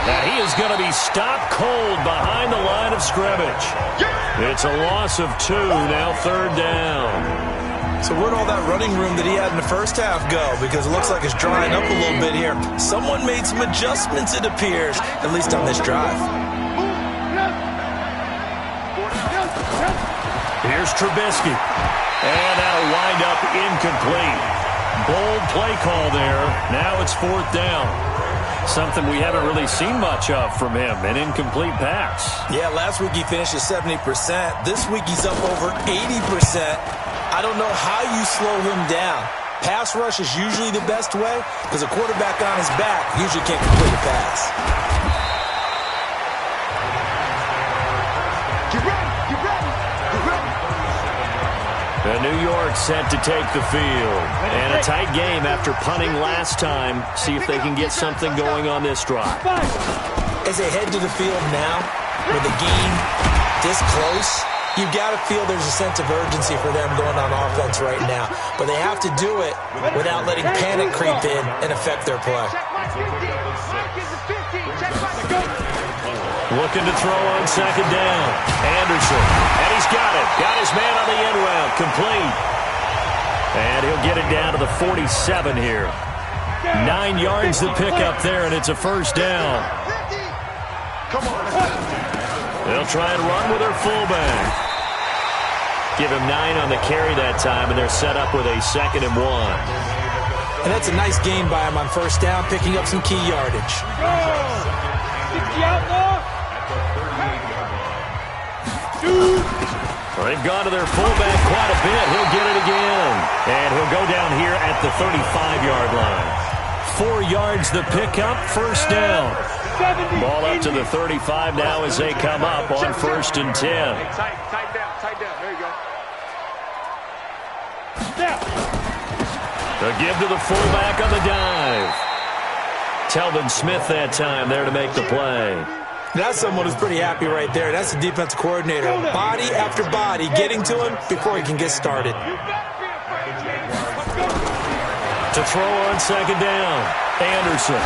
Now he is going to be stopped cold behind the line of scrimmage. It's a loss of 2, now 3rd down. So where'd all that running room that he had in the first half go? Because it looks like it's drying up a little bit here. Someone made some adjustments, it appears, at least on this drive. Here's Trubisky. And that'll wind up incomplete. Bold play call there. Now it's 4th down. Something we haven't really seen much of from him, an incomplete pass. Yeah, last week he finished at 70%. This week he's up over 80%. I don't know how you slow him down. Pass rush is usually the best way because a quarterback on his back usually can't complete a pass. Get ready, get ready, get ready. And New York set to take the field. And a tight game after punting last time. See if they can get something going on this drive. As they head to the field now, with the game this close, you've got to feel there's a sense of urgency for them going on offense right now. But they have to do it without letting panic creep in and affect their play. Looking to throw on 2nd down. Anderson. And he's got it. Got his man on the end route. Complete. And he'll get it down to the 47 here. 9 yards to pick up there, and it's a first down. Come on. They'll try and run with their fullback. Give him 9 on the carry that time, and they're set up with a 2nd and 1. And that's a nice gain by him on first down, picking up some key yardage. Well, they've gone to their fullback quite a bit. He'll get it again. And he'll go down here at the 35-yard line. 4 yards the pickup, first down. Ball up to the 35 now as they come up on 1st and 10. Tight down. There you go. The give to the fullback on the dive. Telvin Smith that time there to make the play. That's someone who's pretty happy right there. That's the defense coordinator. Body after body getting to him before he can get started. To throw on 2nd down, Anderson.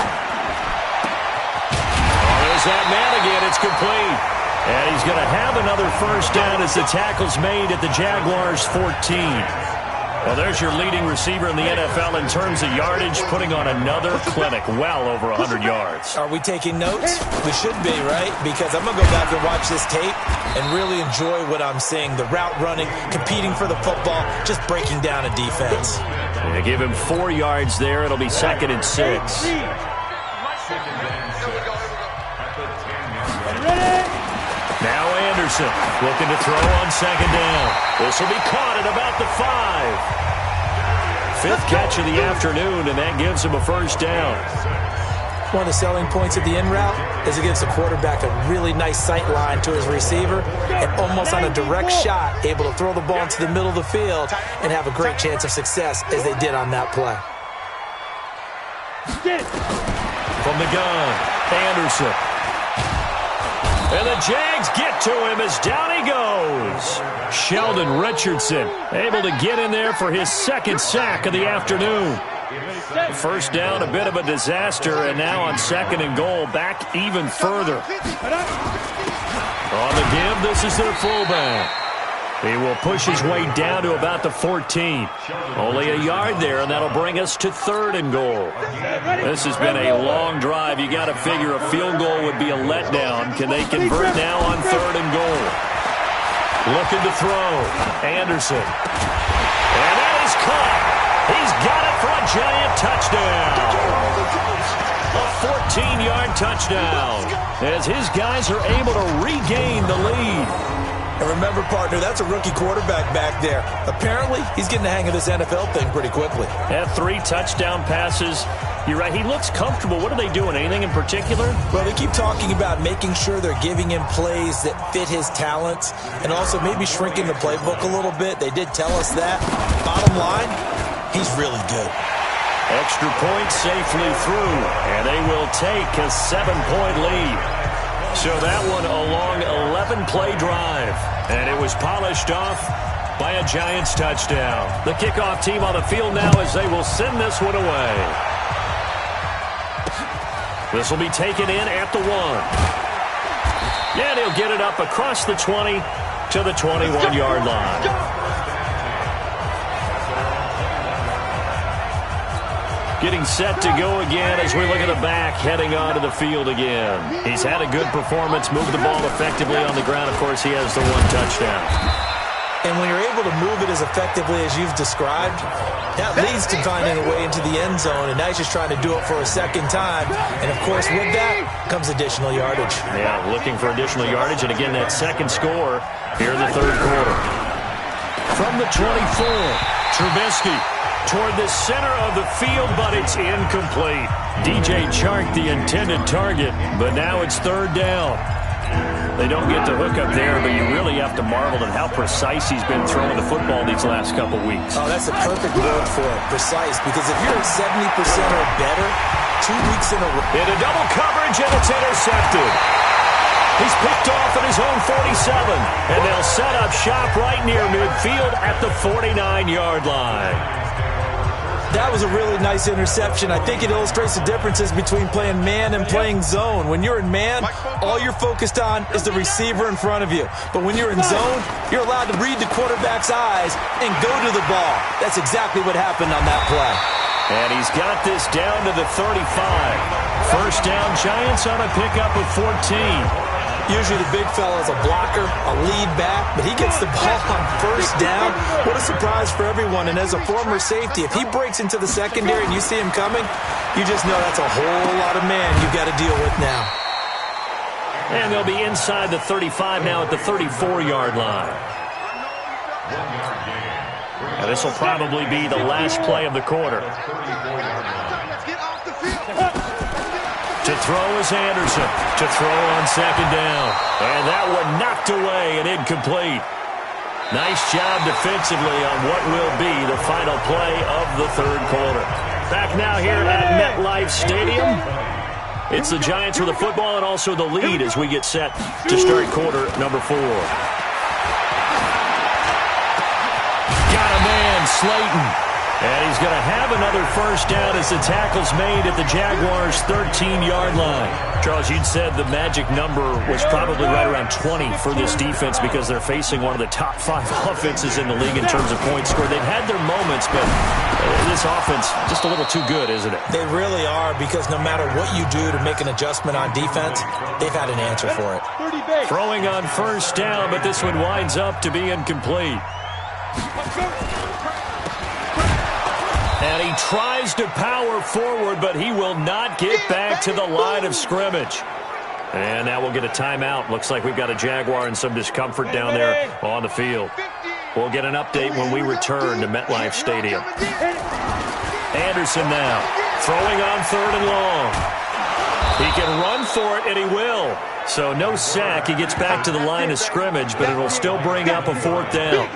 There's that man again. It's complete. And he's going to have another first down as the tackle's made at the Jaguars' 14. Well, there's your leading receiver in the NFL in terms of yardage, putting on another clinic, well over 100 yards. Are we taking notes? We should be, right? Because I'm going to go back and watch this tape and really enjoy what I'm seeing. The route running, competing for the football, just breaking down a defense. And they give him 4 yards there. It'll be 2nd and 6. Now Anderson looking to throw on 2nd down. This will be caught at about the 5. 5th catch of the afternoon, and that gives him a first down. One of the selling points of the in route is it gives the quarterback a really nice sight line to his receiver and almost on a direct shot able to throw the ball into the middle of the field and have a great chance of success as they did on that play. From the gun, Anderson. And the Jags get to him as down he goes. Sheldon Richardson able to get in there for his 2nd sack of the afternoon. First down, a bit of a disaster, and now on 2nd and goal, back even further. On the give, this is their fullback. He will push his way down to about the 14. Only a yard there, and that'll bring us to 3rd and goal. This has been a long drive. You got to figure a field goal would be a letdown. Can they convert now on 3rd and goal? Looking to throw. Anderson. And that is caught. He's got it for a giant touchdown. A 14-yard touchdown as his guys are able to regain the lead. And remember, partner, that's a rookie quarterback back there. Apparently, he's getting the hang of this NFL thing pretty quickly. Had 3 touchdown passes. You're right, he looks comfortable. What are they doing? Anything in particular? Well, they keep talking about making sure they're giving him plays that fit his talents and also maybe shrinking the playbook a little bit. They did tell us that. Bottom line, he's really good. Extra point safely through, and they will take a 7-point lead. So that one a long 11-play drive, and it was polished off by a Giants touchdown. The kickoff team on the field now as they will send this one away. This will be taken in at the 1. And he'll get it up across the 20 to the 21-yard line. Getting set to go again as we look at the back, heading onto the field again. He's had a good performance, moved the ball effectively on the ground. Of course, he has the 1 touchdown. And when you're able to move it as effectively as you've described, that leads to finding a way into the end zone, and now he's just trying to do it for a second time. And, of course, with that comes additional yardage. Yeah, looking for additional yardage, and again, that second score here in the 3rd quarter. From the 24, Trubisky toward the center of the field, but it's incomplete. DJ Chark, the intended target, but now it's 3rd down. They don't get the hook up there, but you really have to marvel at how precise he's been throwing the football these last couple weeks. Oh, that's a perfect word for it, precise, because if you're at 70% or better, 2 weeks in a row. Into double coverage, and it's intercepted. He's picked off at his own 47, and they'll set up shop right near midfield at the 49-yard line. That was a really nice interception. I think it illustrates the differences between playing man and playing zone. When you're in man, all you're focused on is the receiver in front of you. But when you're in zone, you're allowed to read the quarterback's eyes and go to the ball. That's exactly what happened on that play. And he's got this down to the 35. First down, Giants on a pickup of 14. Usually the big fella is a blocker, a lead back, but he gets the ball on first down. What a surprise for everyone. And as a former safety, if he breaks into the secondary and you see him coming, you just know that's a whole lot of man you've got to deal with now. And they'll be inside the 35 now at the 34-yard line. And this will probably be the last play of the quarter. To throw is Anderson. To throw on 2nd down. And that one knocked away and incomplete. Nice job defensively on what will be the final play of the 3rd quarter. Back now here at MetLife Stadium. It's the Giants with the football and also the lead as we get set to start quarter number 4. Got a man, Slayton. And he's going to have another first down as the tackle's made at the Jaguars' 13-yard line. Charles, you'd said the magic number was probably right around 20 for this defense because they're facing one of the top 5 offenses in the league in terms of points scored. They've had their moments, but this offense just a little too good, isn't it? They really are, because no matter what you do to make an adjustment on defense, they've had an answer for it. Throwing on first down, but this one winds up to be incomplete. And he tries to power forward, but he will not get back to the line of scrimmage. And now we'll get a timeout. Looks like we've got a Jaguar and some discomfort down there on the field. We'll get an update when we return to MetLife Stadium. Anderson now, throwing on 3rd and long. He can run for it, and he will. So no sack. He gets back to the line of scrimmage, but it'll still bring up a 4th down.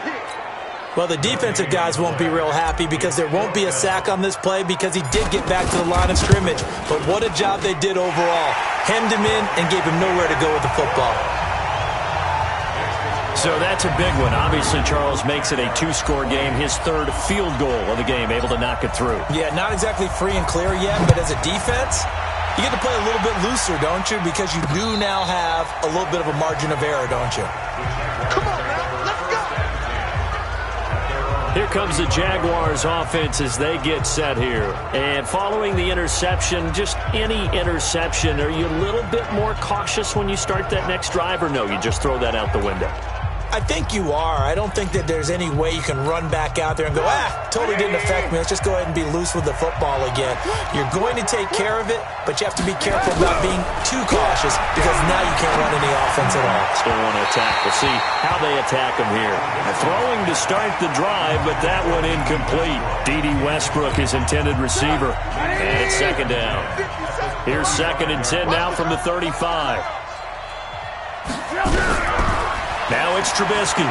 Well, the defensive guys won't be real happy because there won't be a sack on this play because he did get back to the line of scrimmage. But what a job they did overall. Hemmed him in and gave him nowhere to go with the football. So that's a big one. Obviously, Charles makes it a 2-score game. His 3rd field goal of the game, able to knock it through. Yeah, not exactly free and clear yet, but as a defense, you get to play a little bit looser, don't you? Because you do now have a little bit of a margin of error, don't you? Come on, man. Let's go. Here comes the Jaguars offense as they get set here. And following the interception, just any interception, are you a little bit more cautious when you start that next drive, or no, you just throw that out the window? I think you are. I don't think that there's any way you can run back out there and go, totally didn't affect me. Let's just go ahead and be loose with the football again. You're going to take care of it, but you have to be careful about being too cautious because now you can't run any offense at all. Still want to attack. We'll see how they attack them here. Throwing to start the drive, but that one incomplete. D.D. Westbrook is intended receiver. And it's second down. Here's 2nd and 10 now from the 35. Now it's Trubisky.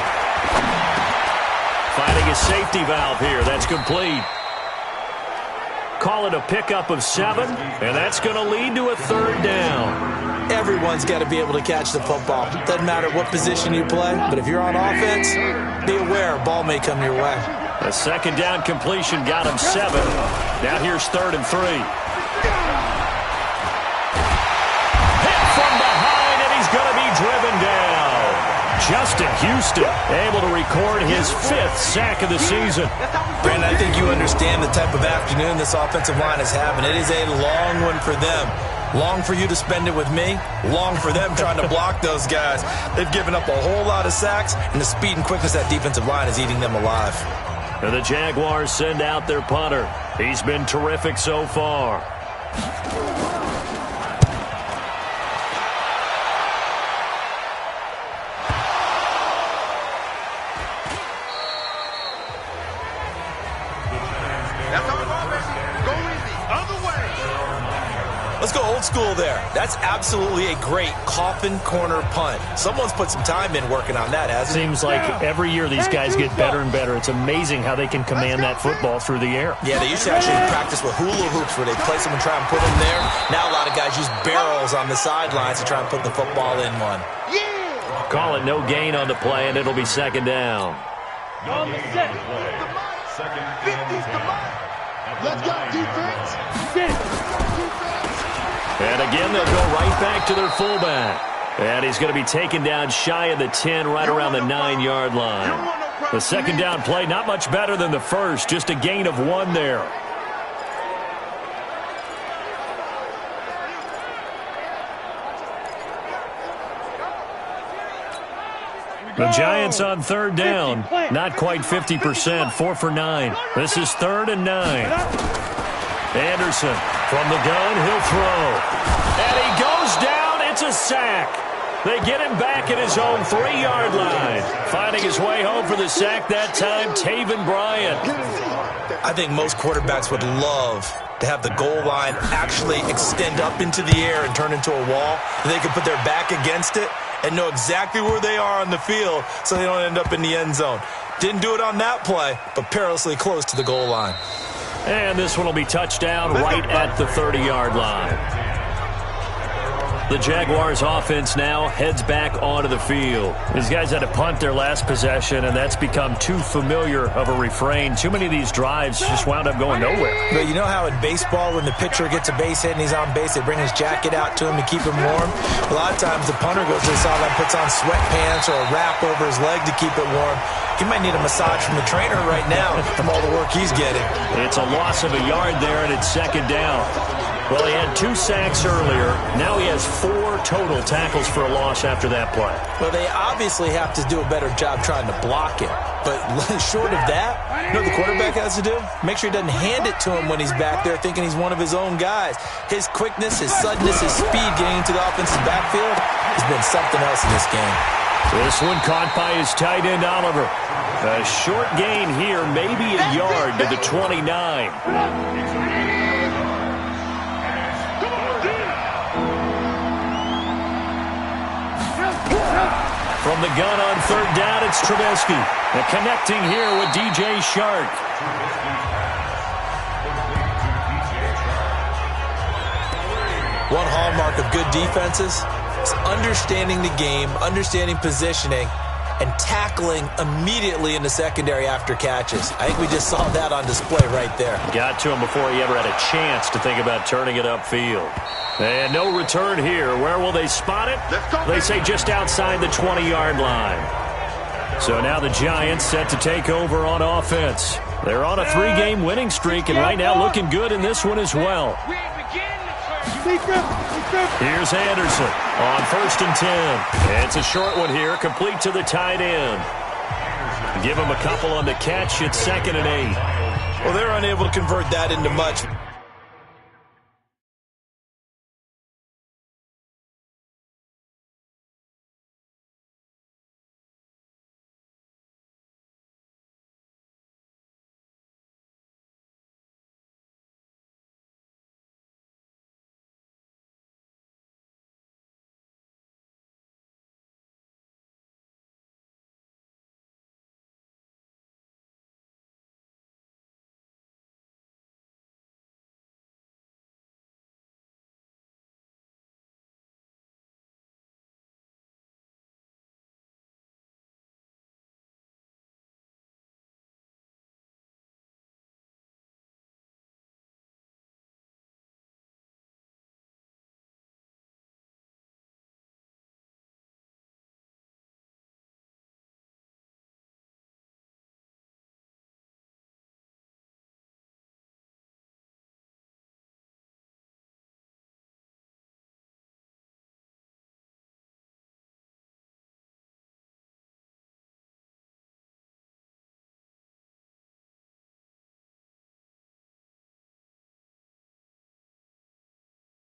Finding a safety valve here. That's complete. Call it a pickup of 7, and that's going to lead to a 3rd down. Everyone's got to be able to catch the football. Doesn't matter what position you play, but if you're on offense, be aware a ball may come your way. A 2nd down completion got him 7. Now here's 3rd and 3. Hit from behind, and he's going to be driven down. Justin Houston able to record his 5th sack of the season. Brandon, I think you understand the type of afternoon this offensive line is having. It is a long one for them. Long for you to spend it with me. Long for them trying to block those guys. They've given up a whole lot of sacks, and the speed and quickness of that defensive line is eating them alive. And the Jaguars send out their punter. He's been terrific so far. Let's go old school there. That's absolutely a great coffin corner punt. Someone's put some time in working on that, hasn't it? Seems like every year these guys get better and better. It's amazing how they can command that football through the air. Yeah, they used to actually practice with hula hoops where they place them and try and put them there. Now a lot of guys use barrels on the sidelines to try and put the football in one. Call it no gain on the play, and it'll be 2nd down. On the set. 50's the mark. Let's go, defense. And again, they'll go right back to their fullback. And he's going to be taken down shy of the 10, right around the 9-yard line. The 2nd down play, not much better than the first, just a gain of 1 there. The Giants on 3rd down, not quite 50%, 4 for 9. This is 3rd and 9. Anderson from the gun, he'll throw. And he goes down, it's a sack. They get him back at his own 3-yard line. Finding his way home for the sack that time, Taven Bryan. I think most quarterbacks would love to have the goal line actually extend up into the air and turn into a wall. They can put their back against it and know exactly where they are on the field so they don't end up in the end zone. Didn't do it on that play, but perilously close to the goal line. And this one will be touchdown right at the 30-yard line. The Jaguars offense now heads back onto the field. These guys had to punt their last possession, and that's become too familiar of a refrain. Too many of these drives just wound up going nowhere. But you know how in baseball, when the pitcher gets a base hit and he's on base, they bring his jacket out to him to keep him warm? A lot of times the punter goes to the sideline, puts on sweatpants or a wrap over his leg to keep it warm. He might need a massage from the trainer right now from all the work he's getting. It's a loss of a yard there, and it's 2nd down. Well, he had 2 sacks earlier. Now he has 4 total tackles for a loss after that play. Well, they obviously have to do a better job trying to block it. But short of that, you know what the quarterback has to do? Make sure he doesn't hand it to him when he's back there thinking he's one of his own guys. His quickness, his suddenness, his speed getting into the offensive backfield has been something else in this game. This one caught by his tight end, Oliver. A short gain here, maybe a yard to the 29. From the gun on 3rd down, it's Trubisky. And connecting here with DJ Shark. One hallmark of good defenses is understanding the game, understanding positioning, and tackling immediately in the secondary after catches. I think we just saw that on display right there. Got to him before he ever had a chance to think about turning it upfield. And no return here. Where will they spot it? They say just outside the 20-yard line. So now the Giants set to take over on offense. They're on a 3-game winning streak and right now looking good in this one as well. Here's Anderson on 1st and 10. It's a short one here, complete to the tight end. Give him a couple on the catch. It's 2nd and 8. Well, they're unable to convert that into much.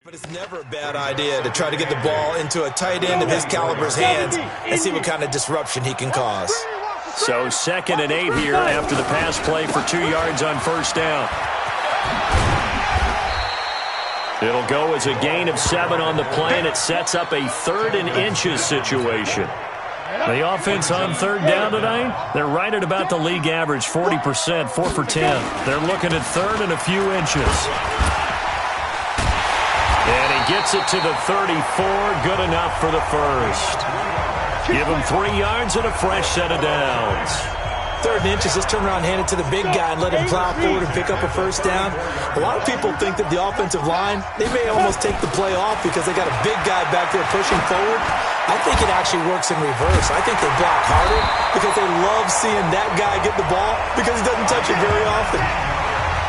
But it's never a bad idea to try to get the ball into a tight end of his caliber's hands and see what kind of disruption he can cause. So 2nd and 8 here after the pass play for 2 yards on 1st down. It'll go as a gain of 7 on the play, and it sets up a 3rd and inches situation. The offense on 3rd down tonight, they're right at about the league average, 40%, 4 for 10. They're looking at 3rd and a few inches. And he gets it to the 34, good enough for the first. Give him 3 yards and a fresh set of downs. 3rd and inches, just turn around and hand it to the big guy and let him plow forward and pick up a 1st down. A lot of people think that the offensive line, they may almost take the play off because they got a big guy back there pushing forward. I think it actually works in reverse. I think they block harder because they love seeing that guy get the ball because he doesn't touch it very often.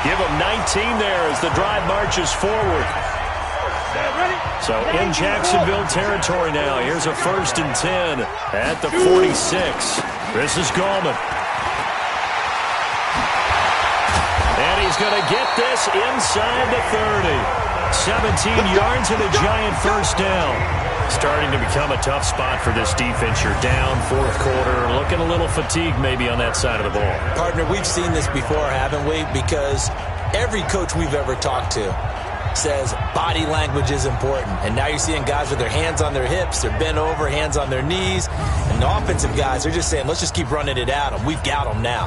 Give him 19 there as the drive marches forward. So in Jacksonville territory now. Here's a 1st and 10 at the 46. This is Gallman. And he's going to get this inside the 30. 17 yards and a giant 1st down. Starting to become a tough spot for this defense. You're down 4th quarter. Looking a little fatigued maybe on that side of the ball. Partner, we've seen this before, haven't we? Because every coach we've ever talked to says body language is important. And now you're seeing guys with their hands on their hips, they're bent over, hands on their knees. And the offensive guys are just saying, let's just keep running it at them. We've got them now.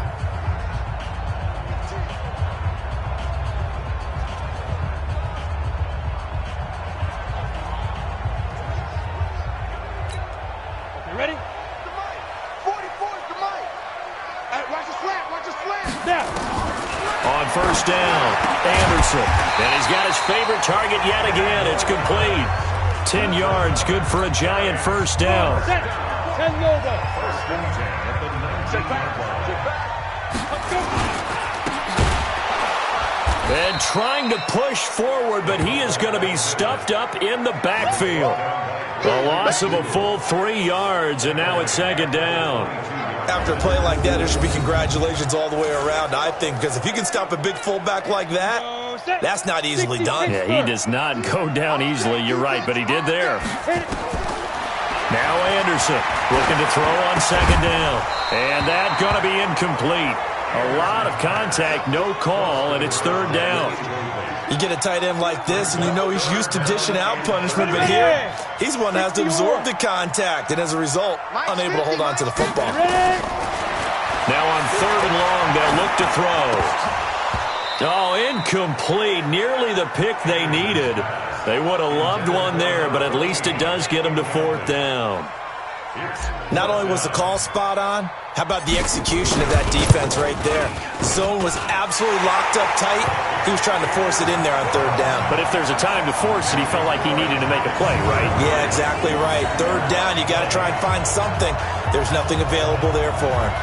You ready? 44 is the mic. Watch the slant, watch the slant. Now. On 1st down, Anderson. And he's got his favorite target yet again. It's complete. 10 yards, good for a giant 1st down. 10 over. 1st and 10 at the 9. And trying to push forward, but he is going to be stuffed up in the backfield. A loss of a full 3 yards, and now it's 2nd down. After a play like that, there should be congratulations all the way around, I think, because if you can stop a big fullback like that, that's not easily done. Yeah, he does not go down easily. You're right, but he did there. Now Anderson looking to throw on 2nd down. And that's going to be incomplete. A lot of contact, no call, and it's 3rd down. You get a tight end like this, and you know he's used to dishing out punishment, but here, he's one that has to absorb the contact, and as a result, unable to hold on to the football. Now on 3rd and long, they'll look to throw. Oh, incomplete. Nearly the pick they needed. They would have loved one there, but at least it does get them to 4th down. Not only was the call spot on, how about the execution of that defense right there? Zone was absolutely locked up tight. He was trying to force it in there on third down. But if there's a time to force it, he felt like he needed to make a play, right? Yeah, exactly right. Third down, you got to try and find something. There's nothing available there for him.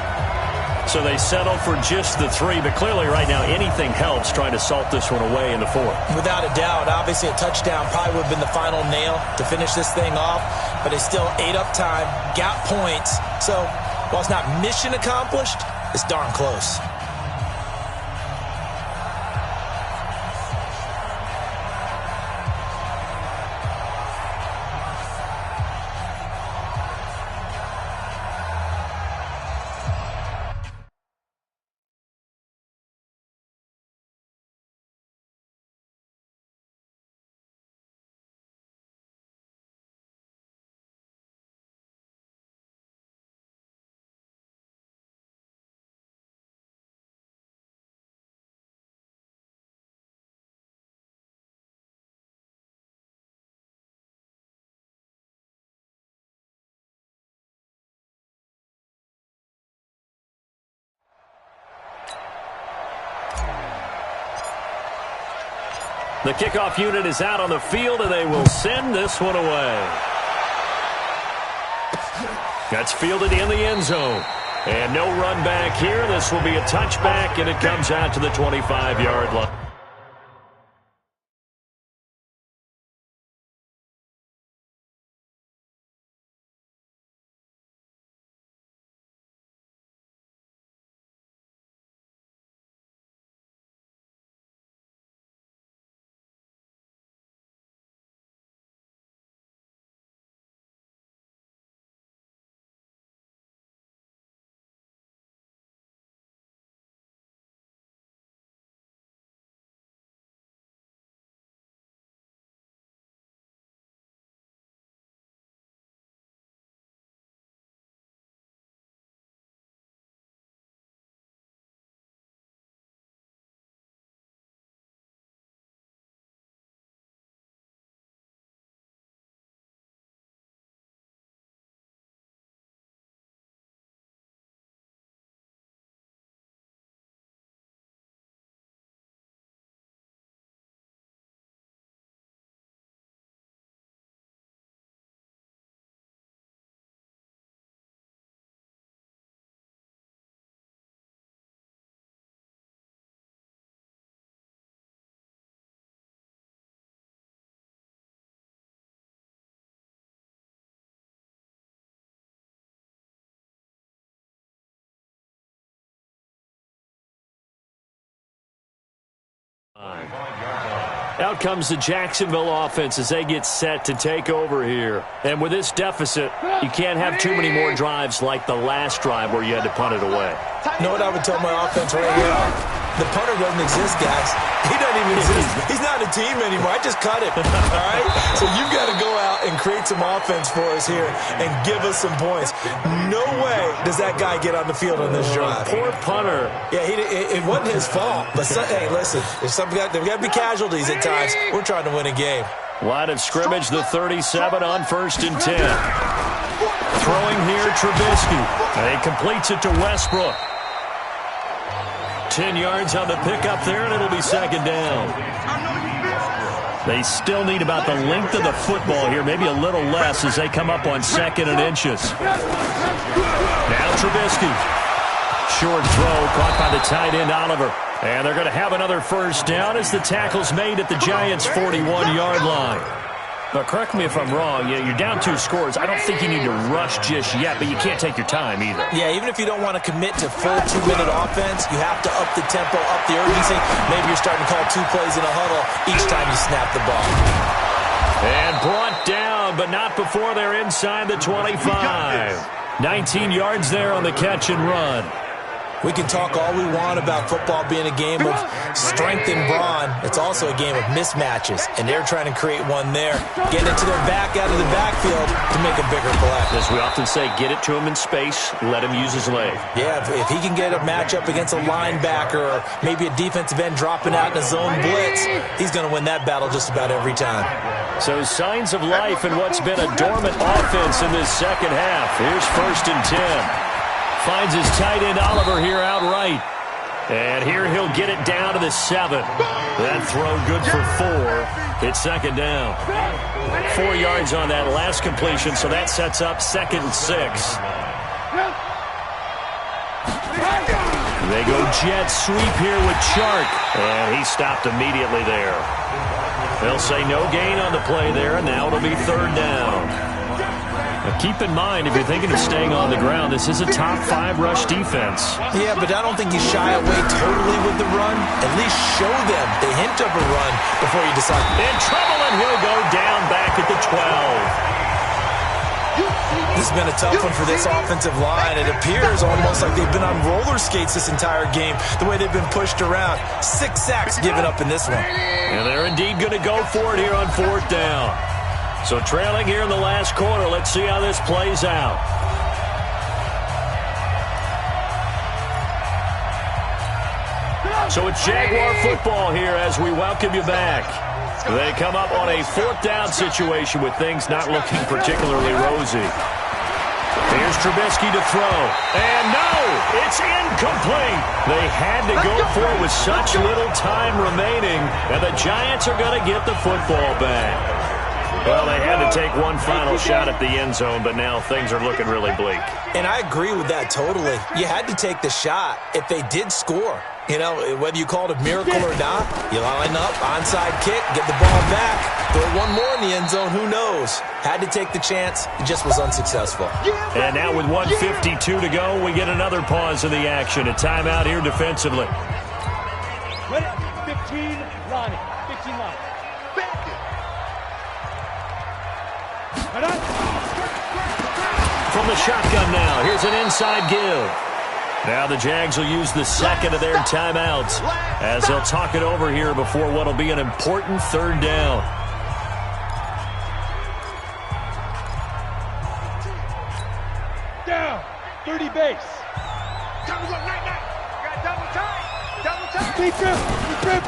So they settle for just the 3, but clearly right now anything helps trying to salt this one away in the 4th. Without a doubt, obviously a touchdown probably would have been the final nail to finish this thing off, but it's still ate up time, got points. So while it's not mission accomplished, it's darn close. The kickoff unit is out on the field, and they will send this one away. That's fielded in the end zone. And no run back here. This will be a touchback, and it comes out to the 25-yard line. Out comes the Jacksonville offense as they get set to take over here. And with this deficit, you can't have too many more drives like the last drive where you had to punt it away. You know what I would tell my offense right here? The punter doesn't exist, guys. He doesn't even exist. He's not a team anymore. I just cut him, all right? So you've got to go out and create some offense for us here and give us some points. No way does that guy get on the field on this drive. Poor punter. Yeah, it wasn't his fault. But, hey, listen, there's got to be casualties at times. We're trying to win a game. Line of scrimmage, the 37 on 1st and 10. Throwing here, Trubisky. And he completes it to Westbrook. 10 yards on the pickup there, and it'll be 2nd down. They still need about the length of the football here, maybe a little less as they come up on 2nd and inches. Now Trubisky. Short throw caught by the tight end, Oliver. And they're going to have another 1st down as the tackle's made at the Giants' 41-yard line. But correct me if I'm wrong, you're down 2 scores. I don't think you need to rush just yet, but you can't take your time either. Yeah, even if you don't want to commit to full 2-minute offense, you have to up the tempo, up the urgency. Maybe you're starting to call 2 plays in a huddle each time you snap the ball. And brought down, but not before they're inside the 25. 19 yards there on the catch and run. We can talk all we want about football being a game of strength and brawn. It's also a game of mismatches, and they're trying to create one there, getting it to their back out of the backfield to make a bigger play. As we often say, get it to him in space, let him use his leg. Yeah, if he can get a matchup against a linebacker or maybe a defensive end dropping out in a zone blitz, he's going to win that battle just about every time. So signs of life in what's been a dormant offense in this second half. Here's 1st and 10. Finds his tight end Oliver here outright. And here he'll get it down to the 7. That throw good for 4. It's 2nd down. 4 yards on that last completion, so that sets up 2nd and 6. They go jet sweep here with Chark. And he stopped immediately there. They'll say no gain on the play there, and now it'll be 3rd down. Now keep in mind, if you're thinking of staying on the ground, this is a top 5 rush defense. Yeah, but I don't think you shy away totally with the run. At least show them the hint of a run before you decide. In trouble, and he'll go down back at the 12. This has been a tough one for this offensive line. It appears almost like they've been on roller skates this entire game, the way they've been pushed around. 6 sacks given up in this one. And they're indeed going to go for it here on 4th down. So trailing here in the last quarter. Let's see how this plays out. So it's Jaguar football here as we welcome you back. They come up on a 4th down situation with things not looking particularly rosy. Here's Trubisky to throw. And no, it's incomplete. They had to go for it with such little time remaining, and the Giants are going to get the football back. Well, they had to take one final shot at the end zone, but now things are looking really bleak. And I agree with that totally. You had to take the shot if they did score. You know, whether you call it a miracle or not, you line up, onside kick, get the ball back, throw one more in the end zone, who knows? Had to take the chance, it just was unsuccessful. And now with 1:52 to go, we get another pause in the action. A timeout here defensively. 15 line. 15 line. From the shotgun now, here's an inside give. Now the Jags will use the 2nd of their timeouts as they'll talk it over here before what will be an important 3rd down. Down. 30 base. Double up, night. Got double time. Double time. Deep grip.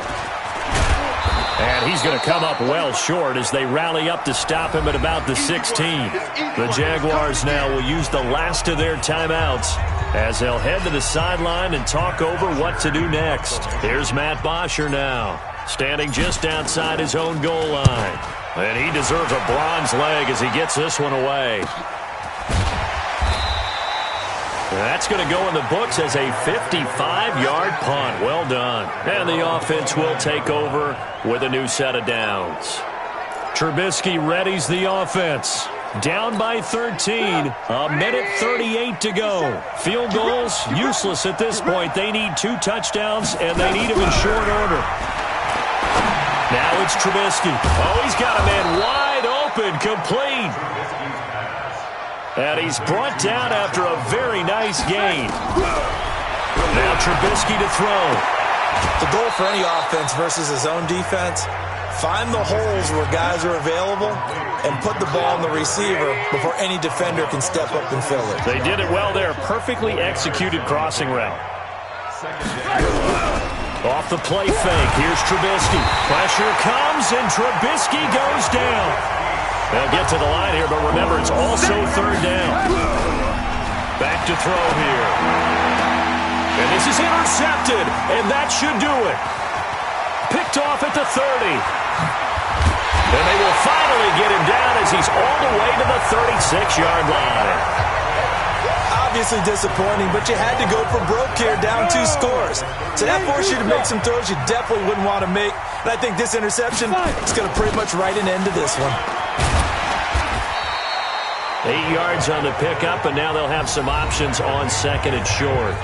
And he's going to come up well short as they rally up to stop him at about the 16. The Jaguars now will use the last of their timeouts as they'll head to the sideline and talk over what to do next. Here's Matt Bosher now, standing just outside his own goal line. And he deserves a bronze leg as he gets this one away. That's going to go in the books as a 55-yard punt. Well done. And the offense will take over with a new set of downs. Trubisky readies the offense. Down by 13. A minute 38 to go. Field goals, useless at this point. They need 2 touchdowns, and they need them in short order. Now it's Trubisky. Oh, he's got a man wide open, complete. And he's brought down after a very nice gain. Now Trubisky to throw. The goal for any offense versus his own defense, find the holes where guys are available and put the ball on the receiver before any defender can step up and fill it. They did it well there. Perfectly executed crossing route. Off the play fake. Here's Trubisky. Pressure comes, and Trubisky goes down. They'll get to the line here, but remember, it's also 3rd down. Back to throw here. And this is intercepted, and that should do it. Picked off at the 30. And they will finally get him down as he's all the way to the 36-yard line. Obviously disappointing, but you had to go for broke here, down 2 scores. So that forced you to make some throws you definitely wouldn't want to make. And I think this interception is going to pretty much write an end to this one. 8 yards on the pickup, and now they'll have some options on 2nd and short.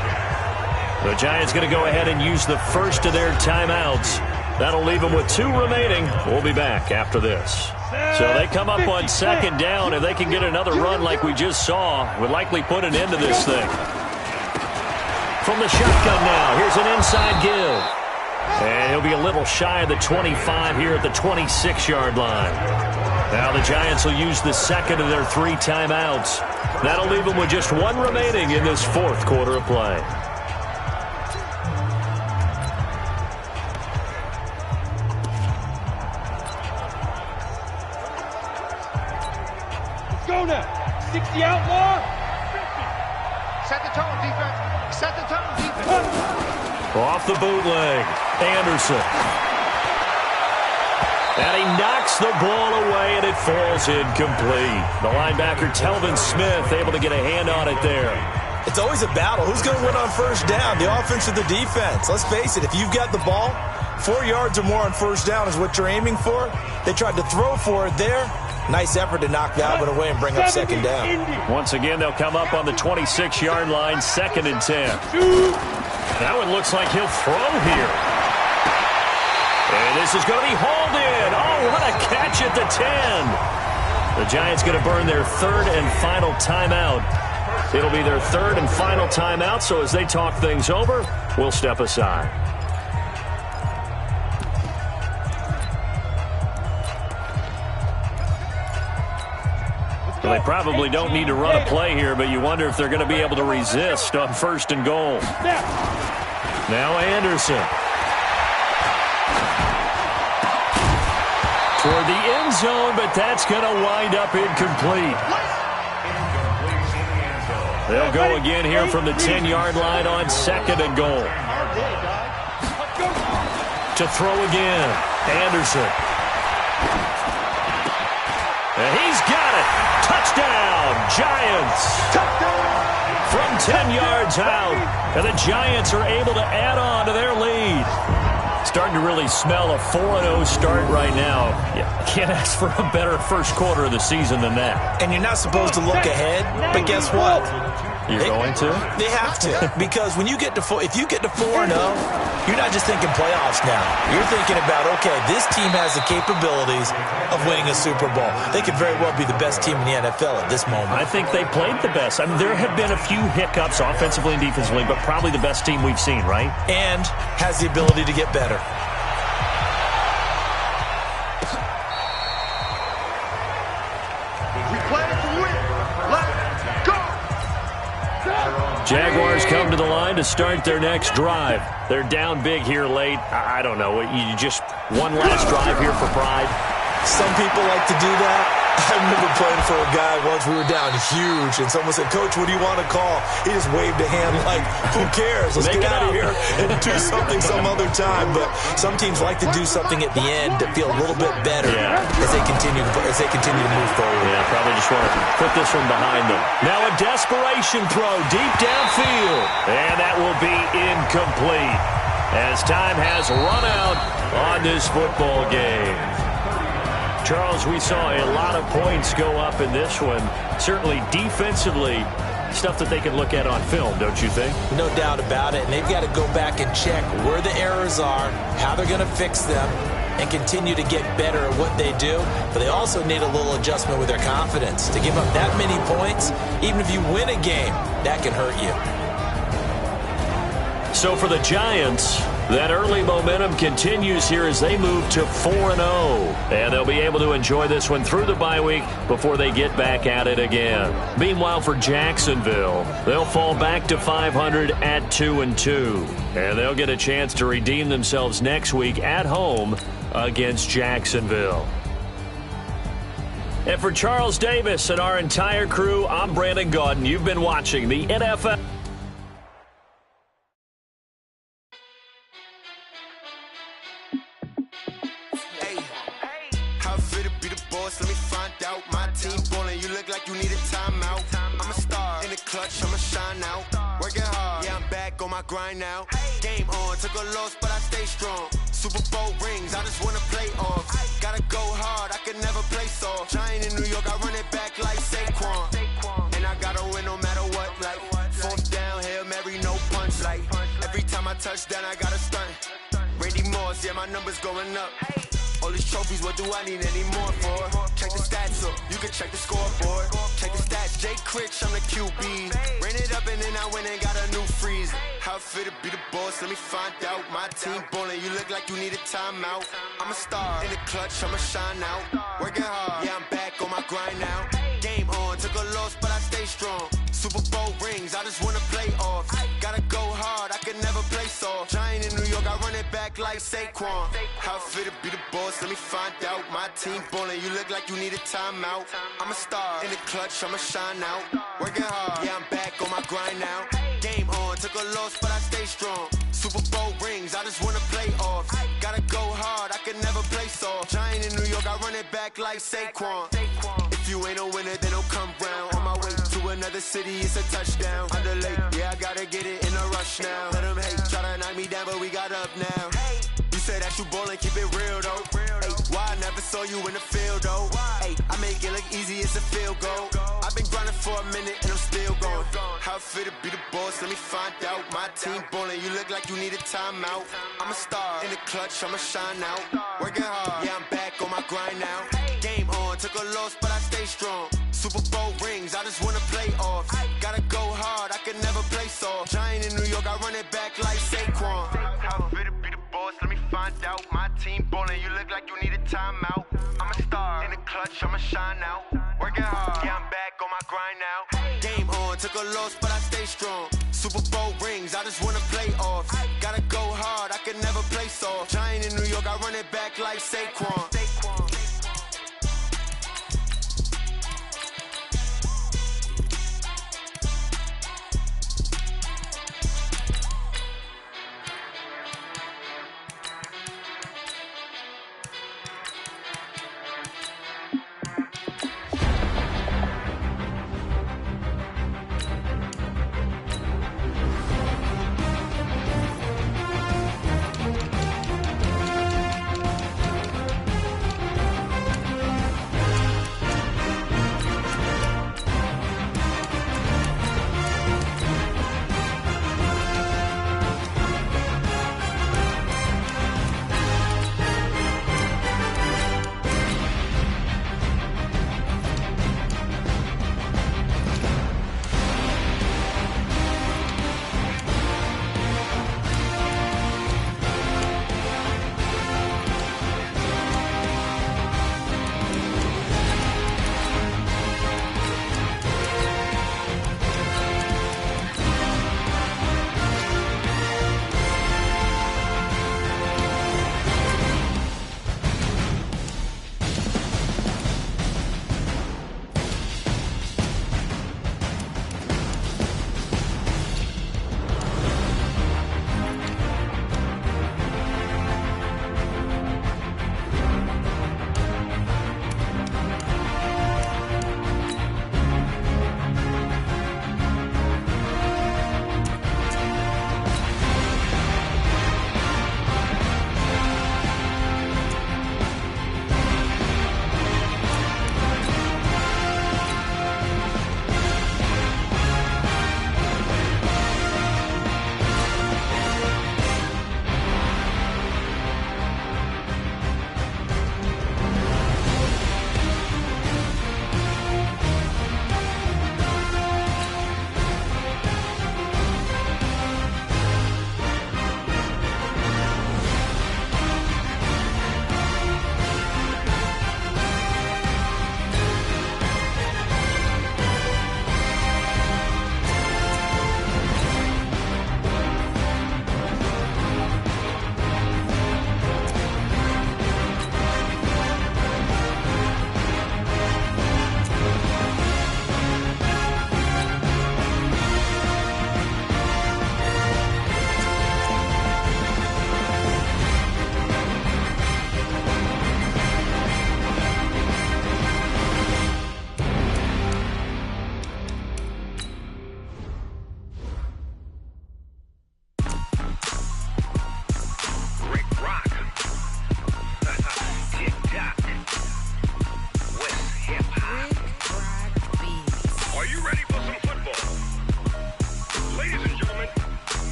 The Giants going to go ahead and use the first of their timeouts. That'll leave them with 2 remaining. We'll be back after this. So they come up on 2nd down. If they can get another run like we just saw, would likely put an end to this thing. From the shotgun now, here's an inside give. And he'll be a little shy of the 25 here at the 26-yard line. Now the Giants will use the second of their 3 timeouts. That'll leave them with just 1 remaining in this 4th quarter of play. Let's go now. 60 outlaw. 50. Set the tone, defense. Set the tone, defense. Off the bootleg, Anderson. And he knocks the ball away, and it falls incomplete. The linebacker, Telvin Smith, able to get a hand on it there. It's always a battle. Who's going to win on first down, the offense or the defense? Let's face it, if you've got the ball, 4 yards or more on first down is what you're aiming for. They tried to throw for it there. Nice effort to knock that one away and bring up second down. Once again, they'll come up on the 26-yard line, 2nd and 10. That one looks like he'll throw here. And this is going to be hauled in. Oh, what a catch at the 10. The Giants going to burn their 3rd and final timeout. It'll be their 3rd and final timeout, so as they talk things over, we'll step aside. Well, they probably don't need to run a play here, but you wonder if they're going to be able to resist on 1st and goal. Now Anderson. Toward the end zone, but that's going to wind up incomplete. They'll go again here from the 10-yard line on 2nd and goal. To throw again, Anderson. And he's got it. Touchdown, Giants. From 10 yards out, and the Giants are able to add on to their lead. Starting to really smell a 4-0 start right now. You can't ask for a better first quarter of the season than that. And you're not supposed to look ahead, but guess what? You're going to? They have to, because when you get to if you get to 4-0, you're not just thinking playoffs now. You're thinking about, okay, this team has the capabilities of winning a Super Bowl. They could very well be the best team in the NFL at this moment. I think they played the best. I mean, there have been a few hiccups offensively and defensively, but probably the best team we've seen, right? And has the ability to get better. We play to win. Let's go. Jaguars come to the line to start their next drive. They're down big here late. I don't know. You just one last drive here for pride. Some people like to do that. I remember playing for a guy once. We were down huge, and someone said, "Coach, what do you want to call?" He just waved a hand like, "Who cares? Let's get out of here and do something some other time." But some teams like to do something at the end to feel a little bit better as they continue to move forward. Yeah, probably just want to put this one behind them. Now a desperation throw deep downfield, and that will be incomplete as time has run out on this football game. Charles, we saw a lot of points go up in this one. Certainly defensively, stuff that they can look at on film, don't you think? No doubt about it. And they've got to go back and check where the errors are, how they're going to fix them, and continue to get better at what they do. But they also need a little adjustment with their confidence. To give up that many points, even if you win a game, that can hurt you. So for the Giants, that early momentum continues here as they move to 4-0. And they'll be able to enjoy this one through the bye week before they get back at it again. Meanwhile, for Jacksonville, they'll fall back to 500 at 2-2. And they'll get a chance to redeem themselves next week at home against Jacksonville. And for Charles Davis and our entire crew, I'm Brandon Gaudin. You've been watching the NFL. Grind now, game on, took a loss, but I stay strong. Super Bowl rings, I just wanna play off. Gotta go hard, I can never play soft. Giant in New York, I run it back like Saison. And I gotta win no matter what, like 4th down, Hail Mary, no punch. Like every time I touch down, I gotta stunt. Randy Moss, yeah, my numbers going up. All these trophies, what do I need any more for? Check the stats up, you can check the scoreboard. Check the stats, Jay Critch, I'm the QB. Ran it up and then I went and got a new freeze. How it feel to be the boss, let me find out. My team ballin', you look like you need a timeout. I'm a star, in the clutch, I'ma shine out. Working hard, yeah, I'm back on my grind now. Game on, took a loss, but I stay strong. Super Bowl rings, I just wanna play off. Gotta go hard, I can never play soft. Giant in New York, I run it back like Saison. How it feel to be the boss, let me find out. My team ballin', you look like you need a timeout. I'm a star, in the clutch, I'ma shine out. Working hard, yeah, I'm back on my grind now. Game on, took a loss, but I stay strong. Super Bowl rings, I just wanna play off. Gotta go hard, I can never play soft. Giant in New York, I run it back like Saquon. If you ain't a winner, then don't come round. On my way to another city, it's a touchdown. Underlay, yeah, I gotta get it in a rush now. Let them hate, try to knock me down, but we got up now. You say that you ballin', keep it real though. Hey, why I never saw you in the field though? Hey, I make it look easy, it's a field goal. I've been grinding for a minute and I'm still going. How it feel to be the boss, let me find out. My team ballin', you look like you need a timeout. I'm a star, in the clutch, I'ma shine out. Working hard, yeah, I'm back on my grind now. Game on, took a loss, but I stay strong. Super Bowl rings, I just wanna play off. Gotta go hard, I can never play soft. Giant in New York, I run it back like Saquon. How it feel to be the boss, let me find out. My team ballin', you look like you need a timeout. I'm a star, in the clutch, I'ma shine out. Working hard, yeah, I'm back on my grind now. Game on, took a loss, but I stay strong. Super Bowl rings, I just wanna play off. Gotta go hard, I can never play soft. Giant in New York, I run it back like Saquon.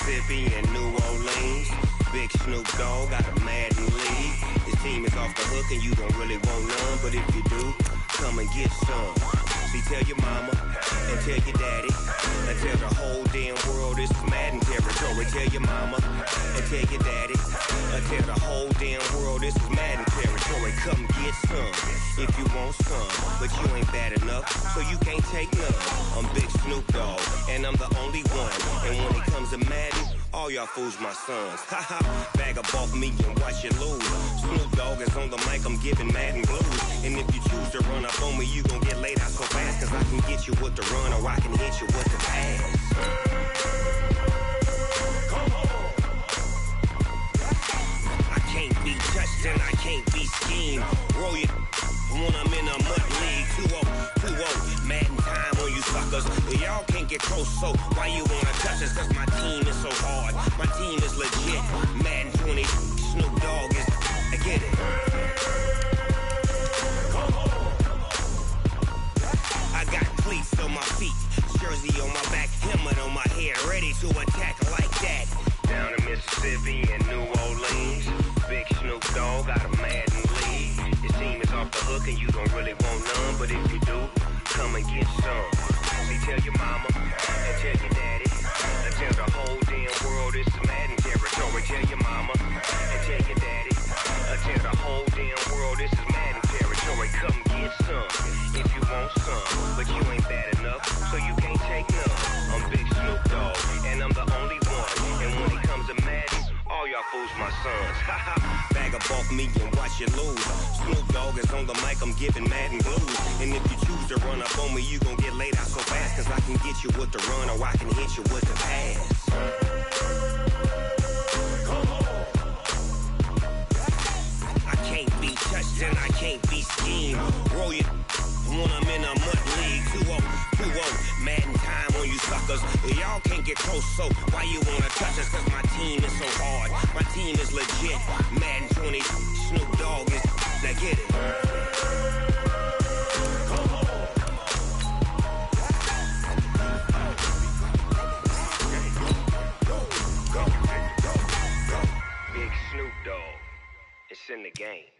Mississippi and New Orleans. Big Snoop Dogg got a Madden league. His team is off the hook and you don't really want none, but if you do, come and get some. See, tell your mama and tell your daddy and tell the whole damn world this is Madden territory. Tell your mama and tell your daddy and tell the whole damn world this is Madden territory. Come get some if you want some, but you ain't bad enough, so you can't take none. I'm Big Snoop Dogg and I'm the only one. And when it comes to Madden, all y'all fools my sons. Haha, bag up off me and watch you lose. Snoop Dogg is on the mic, I'm giving Madden blues. And if you choose to run up on me, you gon' get laid out so fast, cause I can get you with the run or I can hit you with the pass. Come on. I can't be touched and I can't be schemed. Roll it when I'm in a mud league. 2-0, Madden time on you suckers. Y'all can't get close, so why you wanna touch us? Cause my team is so hard, my team is legit. Madden 20, Snoop Dogg is, I get it. I got cleats on my feet, jersey on my back, helmet on my head, ready to attack like that. Down in Mississippi and New Orleans, Big Snoop Dogg got a Madden league. His team is off the hook and you don't really want none, but if you do, come and get some. See, tell your mama and tell your daddy and tell the whole damn world this is Madden territory. Tell your mama and tell your daddy and tell the whole damn world this is Madden territory. Come get some if you want some, but you ain't bad enough, so you can't take none. I'm Big Snoop Dogg and I'm the only one. And when it comes to Madden, all y'all fools my sons. Haha, bag up off me and watch you lose. Snoop Dogg is on the mic, I'm giving Madden blues. And if you choose to run up on me, you gon' get laid out so fast, cause I can get you with the run or I can hit you with the pass. I can't be touched and I can't be schemed. Roll it when I'm in a mud league. 2-0, Madden time on you suckers. Y'all can't get close, so why you wanna touch us? Cause my team is so hard, my team is legit. Madden 20, Snoop Dogg is, now get it. Big Snoop Dogg, it's in the game.